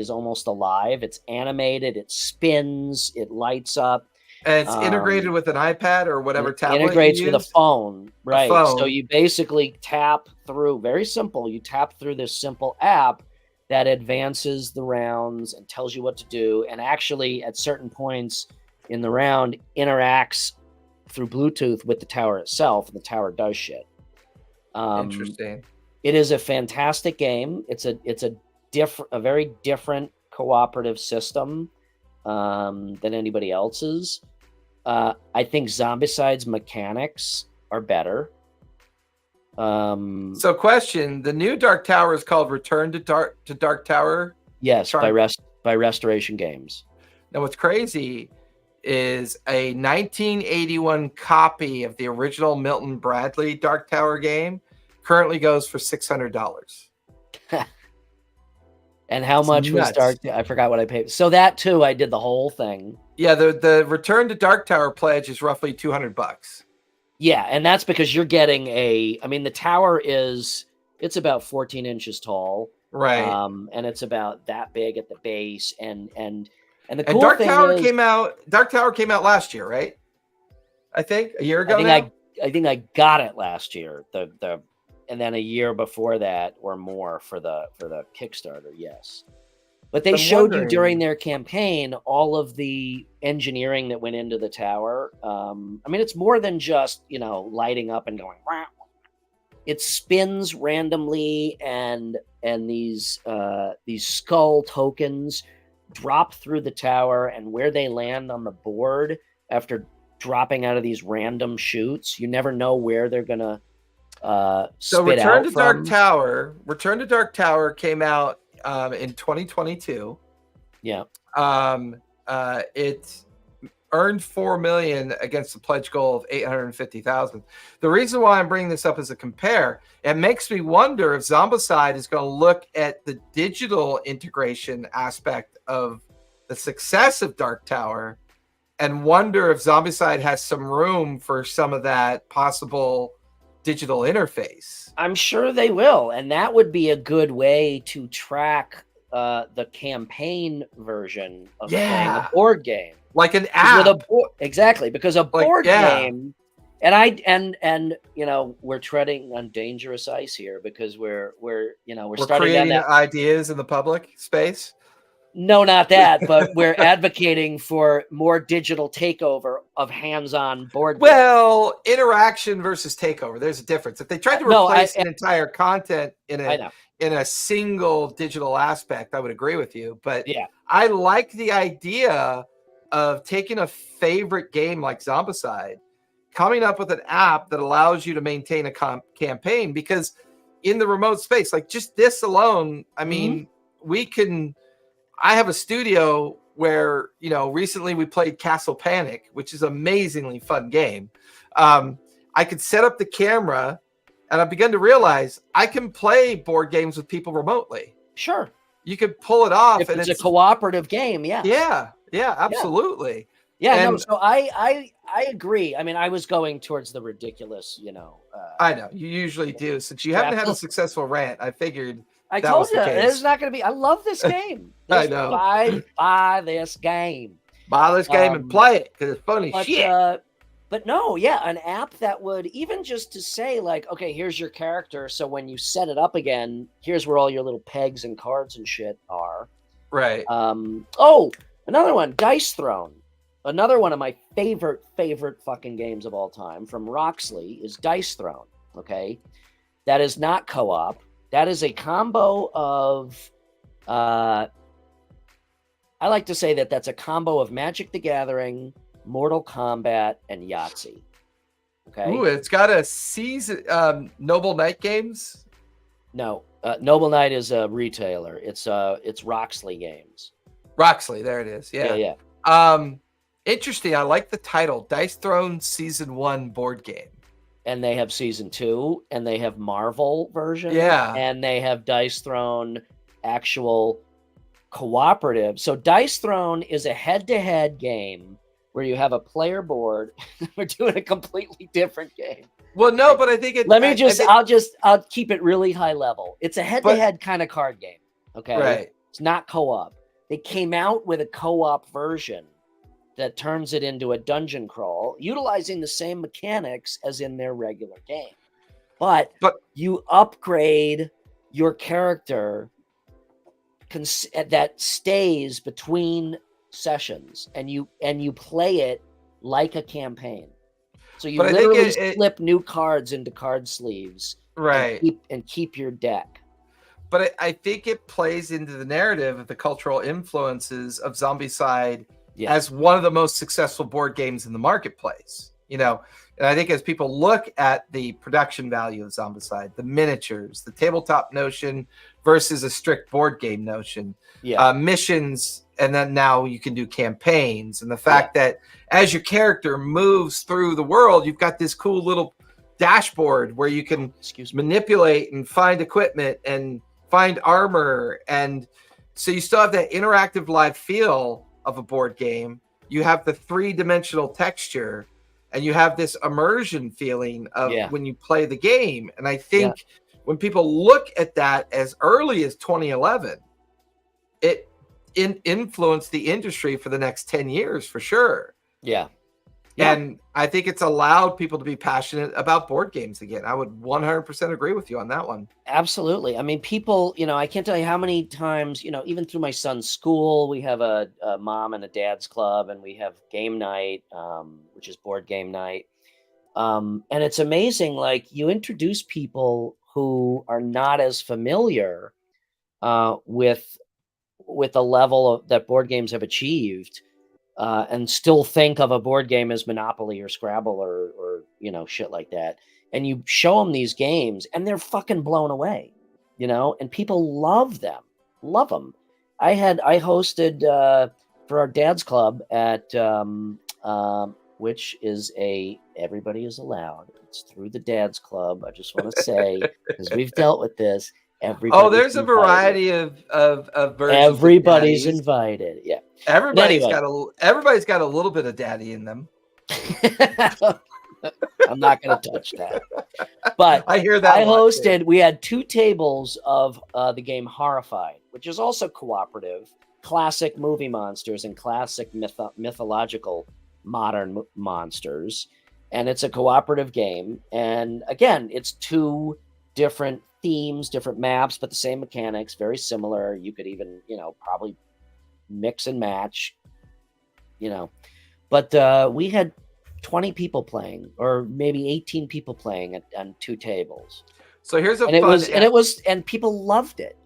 almost alive. It's animated. It spins. It lights up. And it's integrated with an iPad or whatever tablet. Integrates with a phone, right? So you basically tap through. Very simple. You tap through this simple app that advances the rounds and tells you what to do. And actually, at certain points in the round, interacts through Bluetooth with the tower itself, and the tower does shit. Interesting. It is a fantastic game. It's a very different cooperative system than anybody else's. I think Zombicide's mechanics are better. So question, the new Dark Tower is called Return to Dark Tower? Yes, by Restoration Games. Now what's crazy is a 1981 copy of the original Milton Bradley Dark Tower game currently goes for $600. And how much was Dark? I forgot what I paid. So that too, I did the whole thing. Yeah, the Return to Dark Tower pledge is roughly $200. Yeah, and that's because you're getting the tower it's about 14 inches tall. Right. And it's about that big at the base. And the cool Dark thing Tower is, Dark Tower came out last year, right? I think a year ago. I think I got it last year. And then a year before that or more for the Kickstarter, yes. But they showed you during their campaign all of the engineering that went into the tower. It's more than just, lighting up and going, wah. It spins randomly, and these skull tokens drop through the tower, and where they land on the board after dropping out of these random shoots. You never know where they're gonna So spit Return out to from. Dark Tower. Return to Dark Tower came out in 2022. Yeah. It earned 4 million against the pledge goal of 850,000. The reason why I'm bringing this up as a compare, it makes me wonder if Zombicide is going to look at the digital integration aspect of the success of Dark Tower and wonder if Zombicide has some room for some of that possible digital interface. I'm sure they will, and that would be a good way to track the campaign version of playing a board game, like an app. Exactly, because a board game, and you know, we're treading on dangerous ice here because we're starting creating down that ideas in the public space. No, not that, but we're advocating for more digital takeover of hands-on board games. Well, interaction versus takeover. There's a difference. If they tried to replace an entire content in a single digital aspect, I would agree with you. But yeah, I like the idea of taking a favorite game like Zombicide, coming up with an app that allows you to maintain a campaign, because in the remote space, like just this alone, I mean, I have a studio where, you know, recently we played Castle Panic, which is an amazingly fun game. I could set up the camera, and I've begun to realize I can play board games with people remotely. Sure. You could pull it off. If it's a cooperative game, yeah. Yeah, absolutely. Yeah, no, so I agree. I mean, I was going towards the ridiculous, you know. I know, you usually do. Since you haven't had a successful rant, I figured I told you, there's not going to be. I love this game. I know. Buy this game. Buy this game and play it because it's funny shit. But no, yeah, an app that would even just to say like, okay, here's your character. So when you set it up again, here's where all your little pegs and cards and shit are. Right. Oh, another one, Dice Throne. Another one of my favorite fucking games of all time from Roxley is Dice Throne. Okay. That is not co-op. That is a combo of, I like to say that that's a combo of Magic the Gathering, Mortal Kombat, and Yahtzee. Okay. Ooh, it's got a season, Noble Knight Games. No, Noble Knight is a retailer. It's Roxley Games. Roxley, there it is. Yeah. Interesting. I like the title, Dice Throne Season 1 board game. And they have Season 2, and they have Marvel version. Yeah. And they have Dice Throne actual cooperative. So Dice Throne is a head-to-head game where you have a player board. We're doing a completely different game. Well, no, but I think it. I'll keep it really high level. It's a head-to-head kind of card game. Okay. Right. It's not co-op. They came out with a co-op version that turns it into a dungeon crawl, utilizing the same mechanics as in their regular game. But you upgrade your character that stays between sessions, and you play it like a campaign. So you literally slip new cards into card sleeves, right, and keep your deck. But I think it plays into the narrative of the cultural influences of Zombicide as one of the most successful board games in the marketplace. You know, and I think as people look at the production value of Zombicide, the miniatures, the tabletop notion versus a strict board game notion, missions, and then now you can do campaigns, and the fact that as your character moves through the world, you've got this cool little dashboard where you can manipulate and find equipment and find armor, and so you still have that interactive live feel of a board game. You have the three-dimensional texture, and you have this immersion feeling of when you play the game. And I think when people look at that as early as 2011, it influenced the industry for the next 10 years for sure. And I think it's allowed people to be passionate about board games again. I would 100% agree with you on that one. Absolutely. I mean, people, you know, I can't tell you how many times, you know, even through my son's school, we have a mom and a dad's club, and we have game night, which is board game night. And it's amazing. Like, you introduce people who are not as familiar with the level that board games have achieved. and still think of a board game as Monopoly or Scrabble or shit like that. And you show them these games and they're fucking blown away, and people love them. I hosted for our dad's club at which is everybody is allowed. It's through the dad's club. I just want to say, because we've dealt with this. There's a variety of versions. Everybody's invited. Yeah. Everybody's got a little bit of daddy in them. I'm not going to touch that. But I hear that. I hosted. We had 2 tables of the game Horrified, which is also cooperative. Classic movie monsters and classic mythological modern monsters, and it's a cooperative game. And again, it's 2 different themes, different maps, but the same mechanics, very similar. You could even, probably mix and match, but we had 20 people playing, or maybe 18 people playing on 2 tables. So here's and people loved it.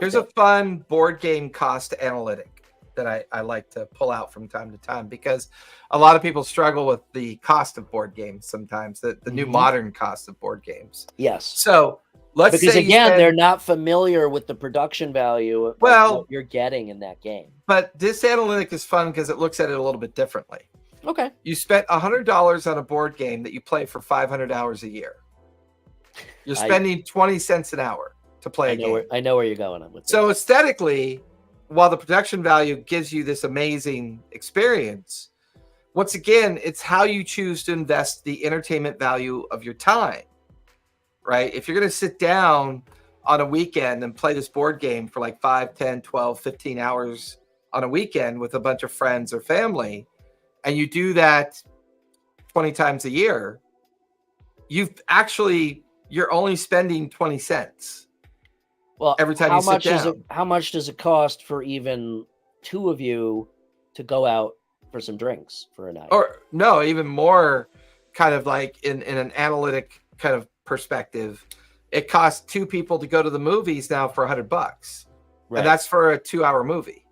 Here's a fun board game cost analytic that I like to pull out from time to time, because a lot of people struggle with the cost of board games sometimes, the new modern cost of board games. Yes. So let's say they're not familiar with the production value of what you're getting in that game. But this analytic is fun because it looks at it a little bit differently. Okay. You spent $100 on a board game that you play for 500 hours a year. You're spending 20 cents an hour to play a game. I know where you're going with this. So aesthetically, while the production value gives you this amazing experience, once again, it's how you choose to invest the entertainment value of your time, right? If you're going to sit down on a weekend and play this board game for like 5, 10, 12, 15 hours on a weekend with a bunch of friends or family, and you do that 20 times a year, you're only spending 20 cents. Well, every time you sit down. How much does it cost for even 2 of you to go out for some drinks for a night? Or no, even more, kind of like in an analytic kind of perspective, it costs 2 people to go to the movies now for $100, right. And that's for a 2-hour movie.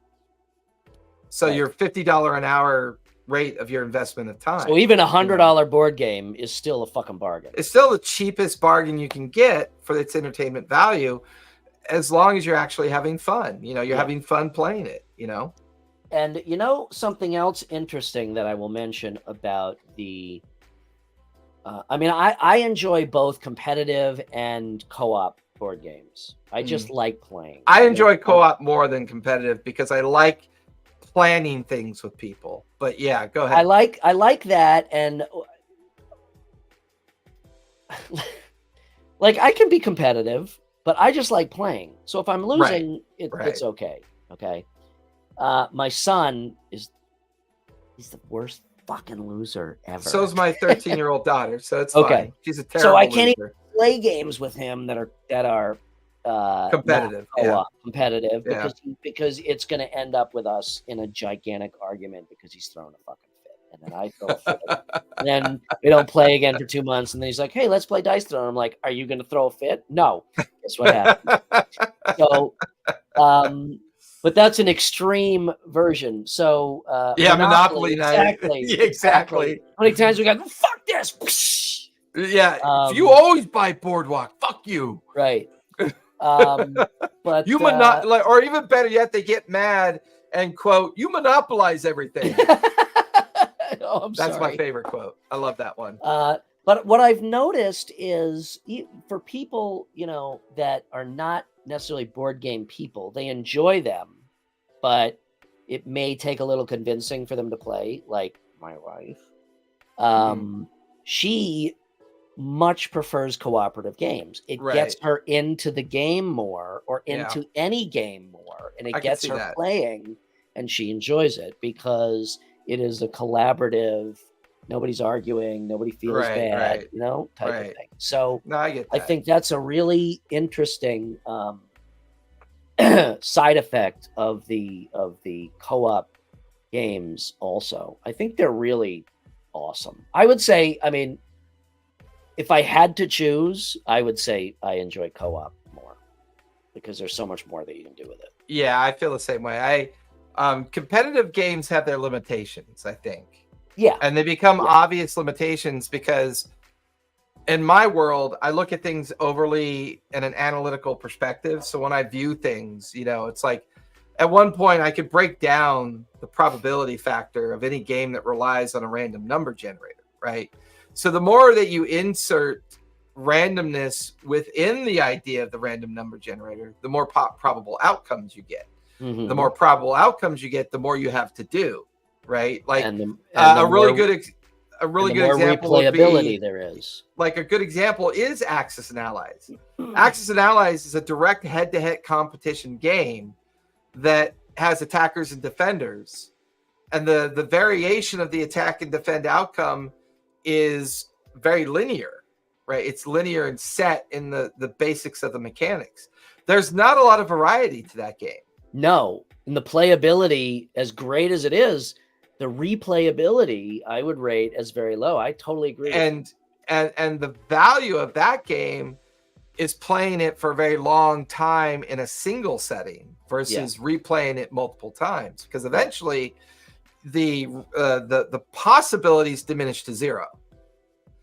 So your $50 an hour rate of your investment of time. So even $100 board game is still a fucking bargain. It's still the cheapest bargain you can get for its entertainment value, as long as you're actually having fun. You're having fun playing it. And something else interesting that I will mention about the I enjoy both competitive and co-op board games. I just like playing. I enjoy co-op more than competitive because I like planning things with people. But yeah, go ahead. I like that, and like I can be competitive, but I just like playing. So if I'm losing, it's okay. Okay. My son he's the worst fucking loser ever. So is my 13-year-old daughter. So it's fine. She's a terrible So I can't loser. even play games with him that are competitive. Competitive because it's going to end up with us in a gigantic argument because he's throwing a fucking fit, and then I throw a fit, and then we don't play again for 2 months, and then he's like, "Hey, let's play dice throw." And I'm like, "Are you going to throw a fit?" No. Guess what happened? So, but that's an extreme version. So Monopoly night. Exactly. How many times we got fuck this? Yeah, if you always buy Boardwalk, fuck you. Right. But you or even better yet, they get mad and quote, "You monopolize everything." That's my favorite quote. I love that one. But what I've noticed is for people, that are not necessarily board game people, they enjoy them, but it may take a little convincing for them to play. Like my wife, she much prefers cooperative games. It gets her into the game more, or into any game more, and it gets her playing, and she enjoys it because it is a collaborative. Nobody's arguing, nobody feels bad, type of thing. So I get that. I think that's a really interesting side effect of the co-op games. Also, I think they're really awesome. I would say, if I had to choose, I would say I enjoy co-op more because there's so much more that you can do with it. Yeah, I feel the same way. Competitive games have their limitations, I think. Yeah. And they become obvious limitations because in my world, I look at things overly in an analytical perspective. So when I view things, it's like at one point I could break down the probability factor of any game that relies on a random number generator, right? So the more that you insert randomness within the idea of the random number generator, the more probable outcomes you get. The more probable outcomes you get, the more you have to do, right? Like a really good example would be there is. Like a good example is Axis and Allies. Axis and Allies is a direct head-to-head competition game that has attackers and defenders, and the variation of the attack and defend outcome is very linear, right? It's linear and set in the basics of the mechanics. There's not a lot of variety to that game. No, and the playability, as great as it is, the replayability I would rate as very low. I totally agree. And the value of that game is playing it for a very long time in a single setting versus replaying it multiple times, because eventually the possibilities diminish to zero.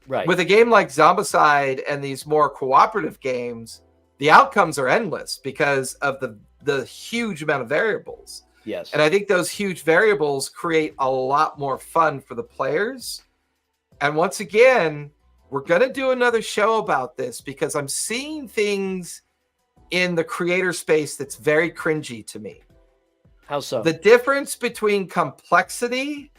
Right. With a game like Zombicide and these more cooperative games, the outcomes are endless because of the huge amount of variables. Yes. And I think those huge variables create a lot more fun for the players. And once again, we're going to do another show about this because I'm seeing things in the creator space that's very cringy to me. How so? The difference between complexity,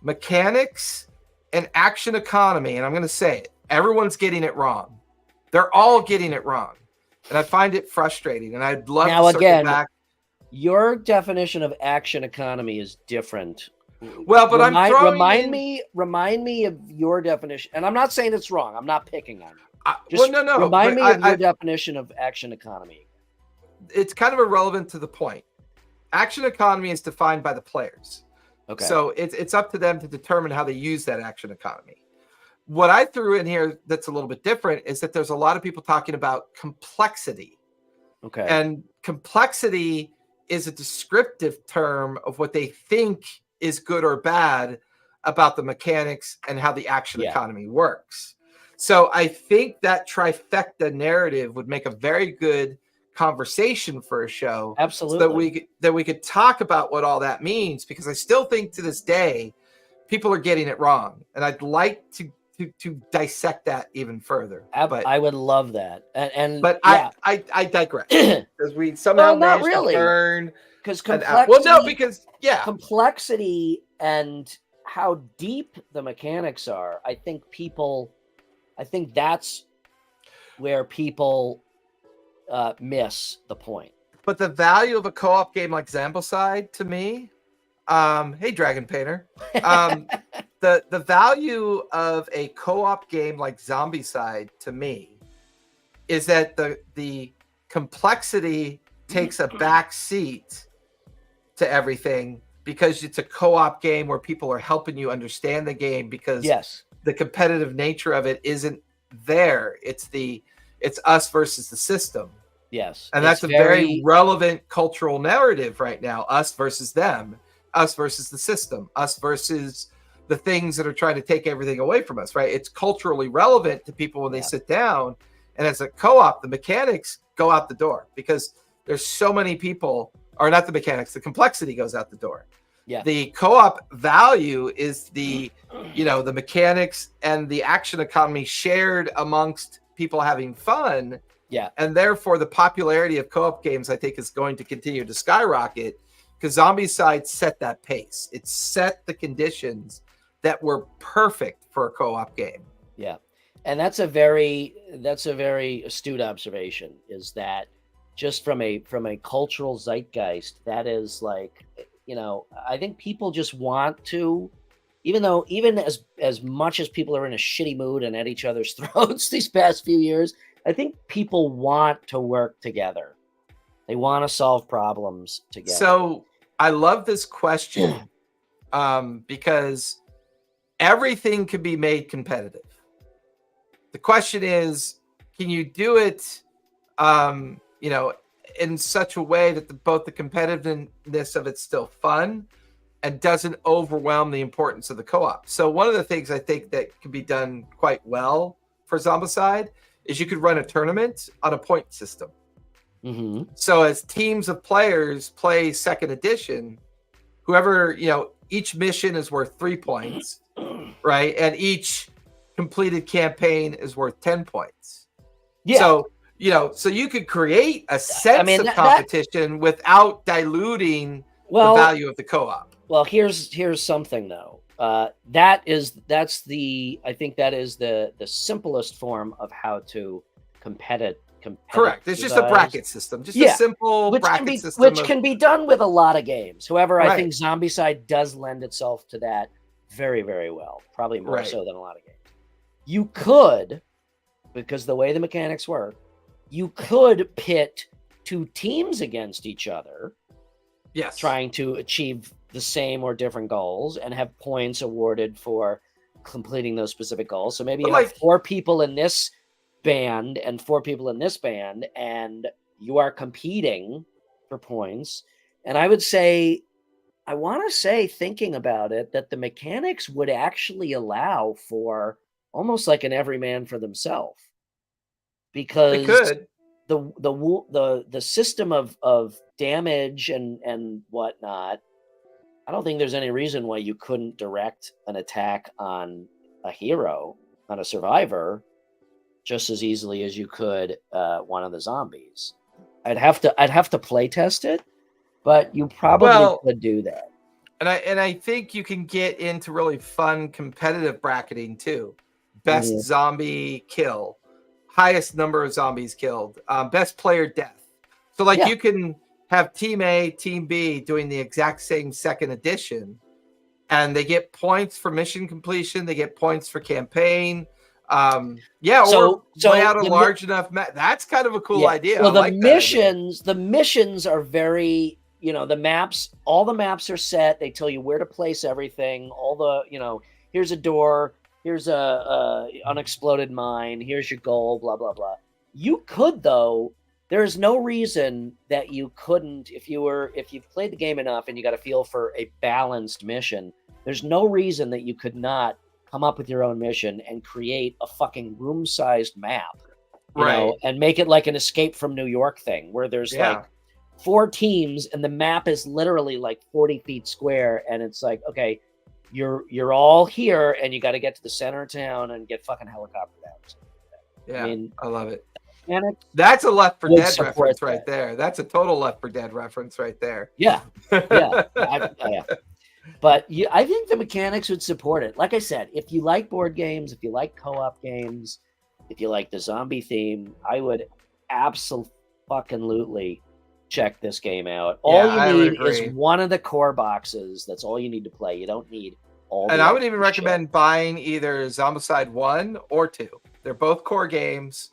mechanics, and action economy, and I'm going to say it, everyone's getting it wrong. They're all getting it wrong. And I find it frustrating. And I'd love to circle back. Your definition of action economy is different. Well, but remind me of your definition. And I'm not saying it's wrong. I'm not picking on you. Remind me of your definition of action economy. It's kind of irrelevant to the point. Action economy is defined by the players. Okay. So it's up to them to determine how they use that action economy. What I threw in here that's a little bit different is that there's a lot of people talking about complexity. Okay. And complexity is a descriptive term of what they think is good or bad about the mechanics and how the action economy works. So I think that trifecta narrative would make a very good conversation for a show. Absolutely. So that we could talk about what all that means, because I still think to this day people are getting it wrong, and I'd like to dissect that even further. But I would love that. I digress because we somehow managed to turn because complexity. Complexity and how deep the mechanics are. I think that's where people miss the point. But the value of a co-op game like Zombicide to me, hey Dragon Painter, the value of a co-op game like Zombicide to me is that the complexity takes a back seat to everything, because it's a co-op game where people are helping you understand the game, because the competitive nature of it isn't there. It's us versus the system. Yes. And that's a very relevant cultural narrative right now. Us versus them, us versus the system, us versus the things that are trying to take everything away from us, right? It's culturally relevant to people when they sit down. And as a co-op, the mechanics go out the door, because there's so many people, or not the mechanics, the complexity goes out the door. Yeah. The co-op value is the mechanics and the action economy shared amongst people having fun. Yeah. And therefore the popularity of co-op games, I think, is going to continue to skyrocket, because Zombicide set that pace. It set the conditions that were perfect for a co-op game. Yeah. And that's a very astute observation, is that just from a cultural zeitgeist, that is like, I think people just want to, even as much as people are in a shitty mood and at each other's throats these past few years, I think people want to work together. They want to solve problems together. So I love this question because everything can be made competitive. The question is, can you do it, in such a way that both the competitiveness of it's still fun and doesn't overwhelm the importance of the co-op. So one of the things I think that can be done quite well for Zombicide is you could run a tournament on a point system. Mm-hmm. So as teams of players play second edition, whoever, each mission is worth 3 points, right? And each completed campaign is worth 10 points. Yeah. So, so you could create a sense of competition without diluting the value of the co-op. Well, here's something though. I think that is the simplest form of how to compete. Correct. It's just a bracket system, a simple bracket system, which can be done with a lot of games. However, I think Zombicide does lend itself to that very, very well, probably more so than a lot of games. You could, because the way the mechanics work, you could pit two teams against each other, trying to achieve the same or different goals and have points awarded for completing those specific goals. So maybe you have 4 people in this band and 4 people in this band, and you are competing for points. And I want to say, thinking about it, that the mechanics would actually allow for almost like an every man for themselves, because the system of damage and whatnot, I don't think there's any reason why you couldn't direct an attack on a hero, on a survivor, just as easily as you could one of the zombies. I'd have to play test it, but you probably could do that. And I think you can get into really fun competitive bracketing too. Best zombie kill, highest number of zombies killed, best player death. So you can have Team A, Team B doing the exact same second edition, and they get points for mission completion. They get points for campaign. Or lay out a large enough map. That's kind of a cool idea. Well, the missions are very, all the maps are set. They tell you where to place everything. All the, here's a door, here's a unexploded mine, here's your goal, blah, blah, blah. You could, though, there's no reason that you couldn't, if you've played the game enough and you got a feel for a balanced mission, there's no reason that you could not come up with your own mission and create a fucking room-sized map, you know, and make it like an Escape from New York thing, where there's like 4 teams and the map is literally like 40 feet square, and it's like, okay, you're all here and you got to get to the center of town and get fucking helicoptered out. Yeah, I mean, I love it. That's a Left 4 Dead reference right there. That's a total Left 4 Dead reference right there. Yeah, yeah. But I think the mechanics would support it. Like I said, if you like board games, if you like co-op games, if you like the zombie theme, I would absolutely check this game out. All you need is one of the core boxes. That's all you need to play. You don't need all. And I would even recommend buying either Zombicide 1 or 2. They're both core games.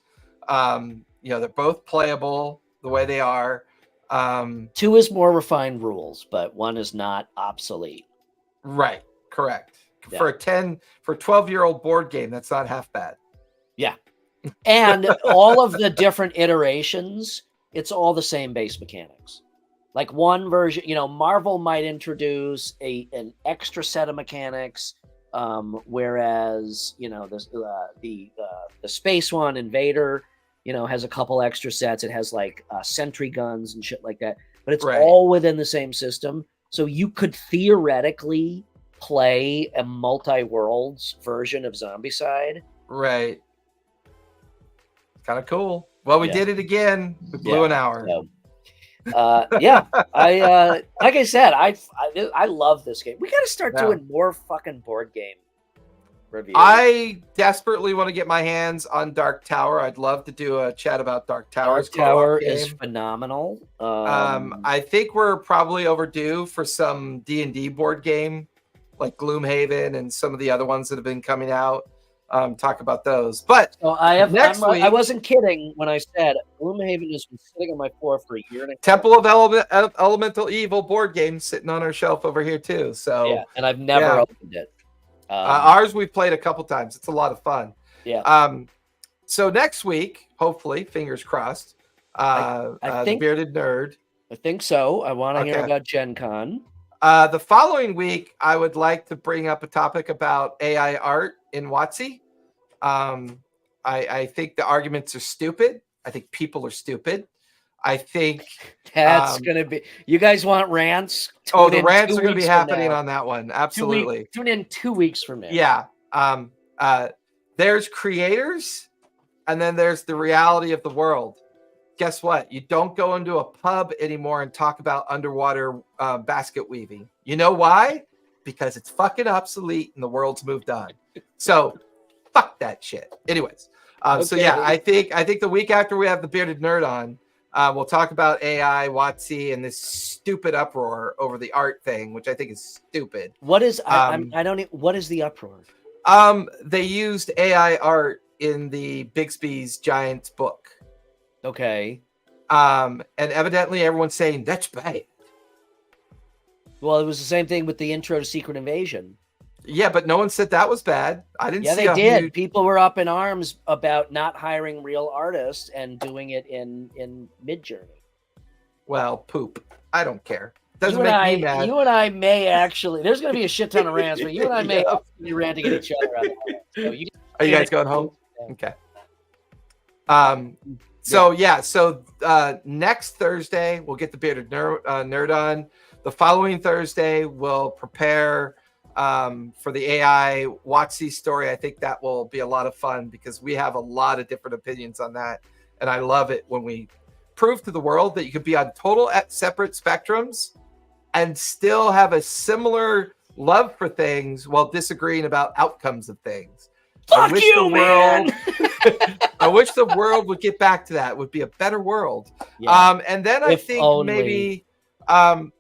They're both playable the way they are. 2 is more refined rules, but 1 is not obsolete. Right. Correct. Yeah. For a 12-year-old board game, that's not half bad. Yeah. And all of the different iterations, it's all the same base mechanics. Like one version, Marvel might introduce an extra set of mechanics, whereas, the space one, Invader, has a couple extra sets. It has like sentry guns and shit like that, but it's all within the same system. So you could theoretically play a multi-worlds version of Zombicide. Right. Kind of cool. Well, we did it again. We blew an hour. So, I like I said, I love this game. We got to start doing more fucking board game reviews. I desperately want to get my hands on Dark Tower. I'd love to do a chat about Dark Tower. Dark Tower is phenomenal. I think we're probably overdue for some D&D board game, like Gloomhaven and some of the other ones that have been coming out. Talk about those. But next week, I wasn't kidding when I said Gloomhaven has been sitting on my floor for a year and a half. Temple of Elemental Evil board game sitting on our shelf over here too. So and I've never opened it. Ours we've played a couple times. It's a lot of fun. Yeah. So next week, hopefully, fingers crossed, I the think bearded nerd. I think so. I want to hear about Gen Con. The following week, I would like to bring up a topic about AI art in WotC. I think the arguments are stupid. I think people are stupid. I think that's gonna be. You guys want rants? The rants are going to be happening on that one. Absolutely. Tune in 2 weeks from now. Yeah. There's creators, and then there's the reality of the world. Guess what? You don't go into a pub anymore and talk about underwater basket weaving. You know why? Because it's fucking obsolete and the world's moved on. So fuck that shit. Anyways, so yeah, I think the week after we have the bearded nerd on, we'll talk about AI, WotC, and this stupid uproar over the art thing, which I think is stupid. What is what is the uproar? They used AI art in the Bixby's Giants book. Okay. And evidently everyone's saying that's bad. Well, it was the same thing with the intro to Secret Invasion. Yeah, but no one said that was bad. I didn't see. Yeah, they did. People were up in arms about not hiring real artists and doing it in Midjourney. Well, poop. I don't care. Doesn't make me mad. You and I may actually. There's going to be a shit ton of rants, but you and I may be ranting at each other. So are you guys going home? Okay. So next Thursday we'll get the bearded nerd on. The following Thursday we'll prepare for the AI WotC story. I think that will be a lot of fun because we have a lot of different opinions on that, and I love it when we prove to the world that you could be on total separate spectrums and still have a similar love for things while disagreeing about outcomes of things. Fuck you, man. I wish the world would get back to that. It would be a better world. Yeah. And then I think maybe a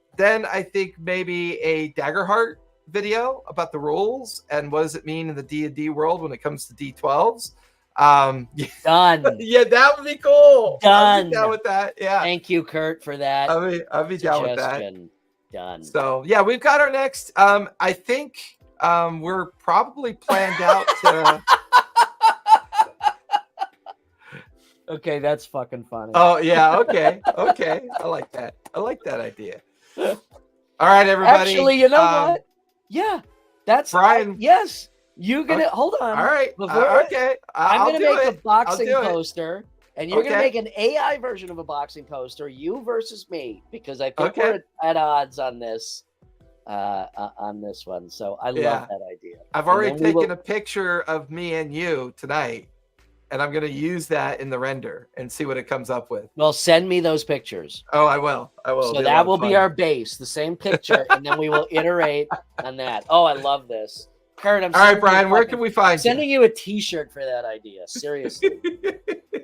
Daggerheart video about the rules and what does it mean in the D&D world when it comes to D12s. Done. Yeah, that would be cool. Done. I'd be down with that. Yeah. Thank you, Kurt, for that. I'll be down with that. Done. So yeah, we've got our next. I think we're probably planned out to. Okay, that's fucking funny. Oh yeah, okay. I like that. I like that idea. All right, everybody. Actually, you know what? Yeah, that's Brian. Yes, you gonna hold on. All right. Okay. I'm gonna make a boxing poster, and you're gonna make an AI version of a boxing poster. You versus me, because I think we're at odds on this. On this one, so I love that idea. I've already taken a picture of me and you tonight. And I'm going to use that in the render and see what it comes up with. Well, send me those pictures. Oh, I will. So that will be our base, the same picture, and then we will iterate on that. Oh, I love this. Kurt, all right, Brian, where can we find you? Sending you a t-shirt for that idea. Seriously.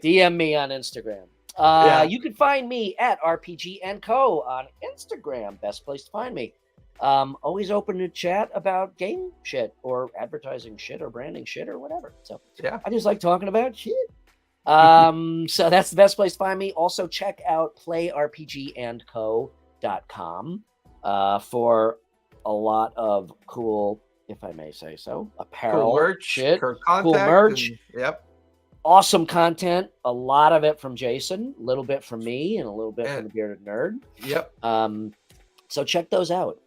DM me on Instagram. You can find me at RPG & Co. on Instagram. Best place to find me. Always open to chat about game shit or advertising shit or branding shit or whatever. So yeah, I just like talking about shit. So that's the best place to find me. Also check out playrpgandco.com for a lot of cool, if I may say so, apparel, cool merch, shit, cool merch. Yep. Awesome content. A lot of it from Jason, a little bit from me, and a little bit from the Bearded Nerd. Yep. So check those out.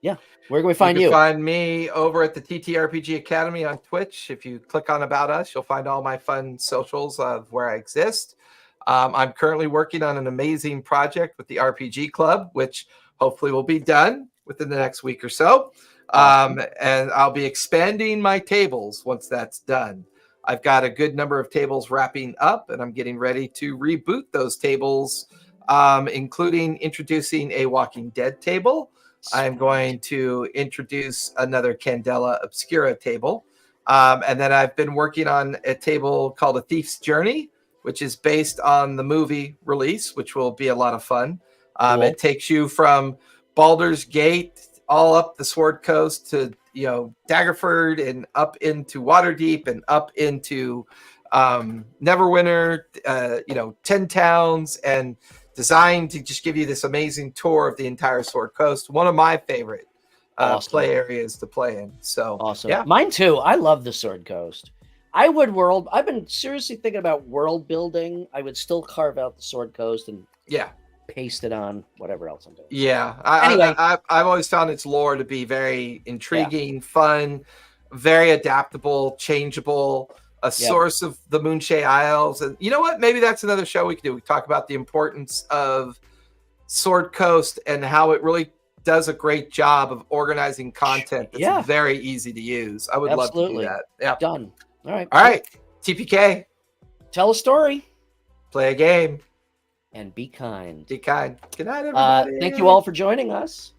Yeah. Where can we find you? You can find me over at the TTRPG Academy on Twitch. If you click on About Us, you'll find all my fun socials of where I exist. I'm currently working on an amazing project with the RPG Club, which hopefully will be done within the next week or so. And I'll be expanding my tables once that's done. I've got a good number of tables wrapping up, and I'm getting ready to reboot those tables, including introducing a Walking Dead table. I'm going to introduce another Candela Obscura table. And then I've been working on a table called A Thief's Journey, which is based on the movie release, which will be a lot of fun. Cool. It takes you from Baldur's Gate all up the Sword Coast to, Daggerford and up into Waterdeep and up into Neverwinter, 10 towns, and designed to just give you this amazing tour of the entire Sword Coast. One of my favorite play areas to play in. So awesome. Yeah. Mine too. I love the Sword Coast. I would world. I've been seriously thinking about world building. I would still carve out the Sword Coast and paste it on whatever else I'm doing. Yeah. Anyway, I've always found its lore to be very intriguing, fun, very adaptable, changeable, a source of the Moonshae Isles. And you know what? Maybe that's another show we could do. We talk about the importance of Sword Coast and how it really does a great job of organizing content that's very easy to use. I would love to do that. Yeah. Done. All right. All right. TPK. Tell a story. Play a game. And be kind. Be kind. Good night, everybody. Thank you all for joining us.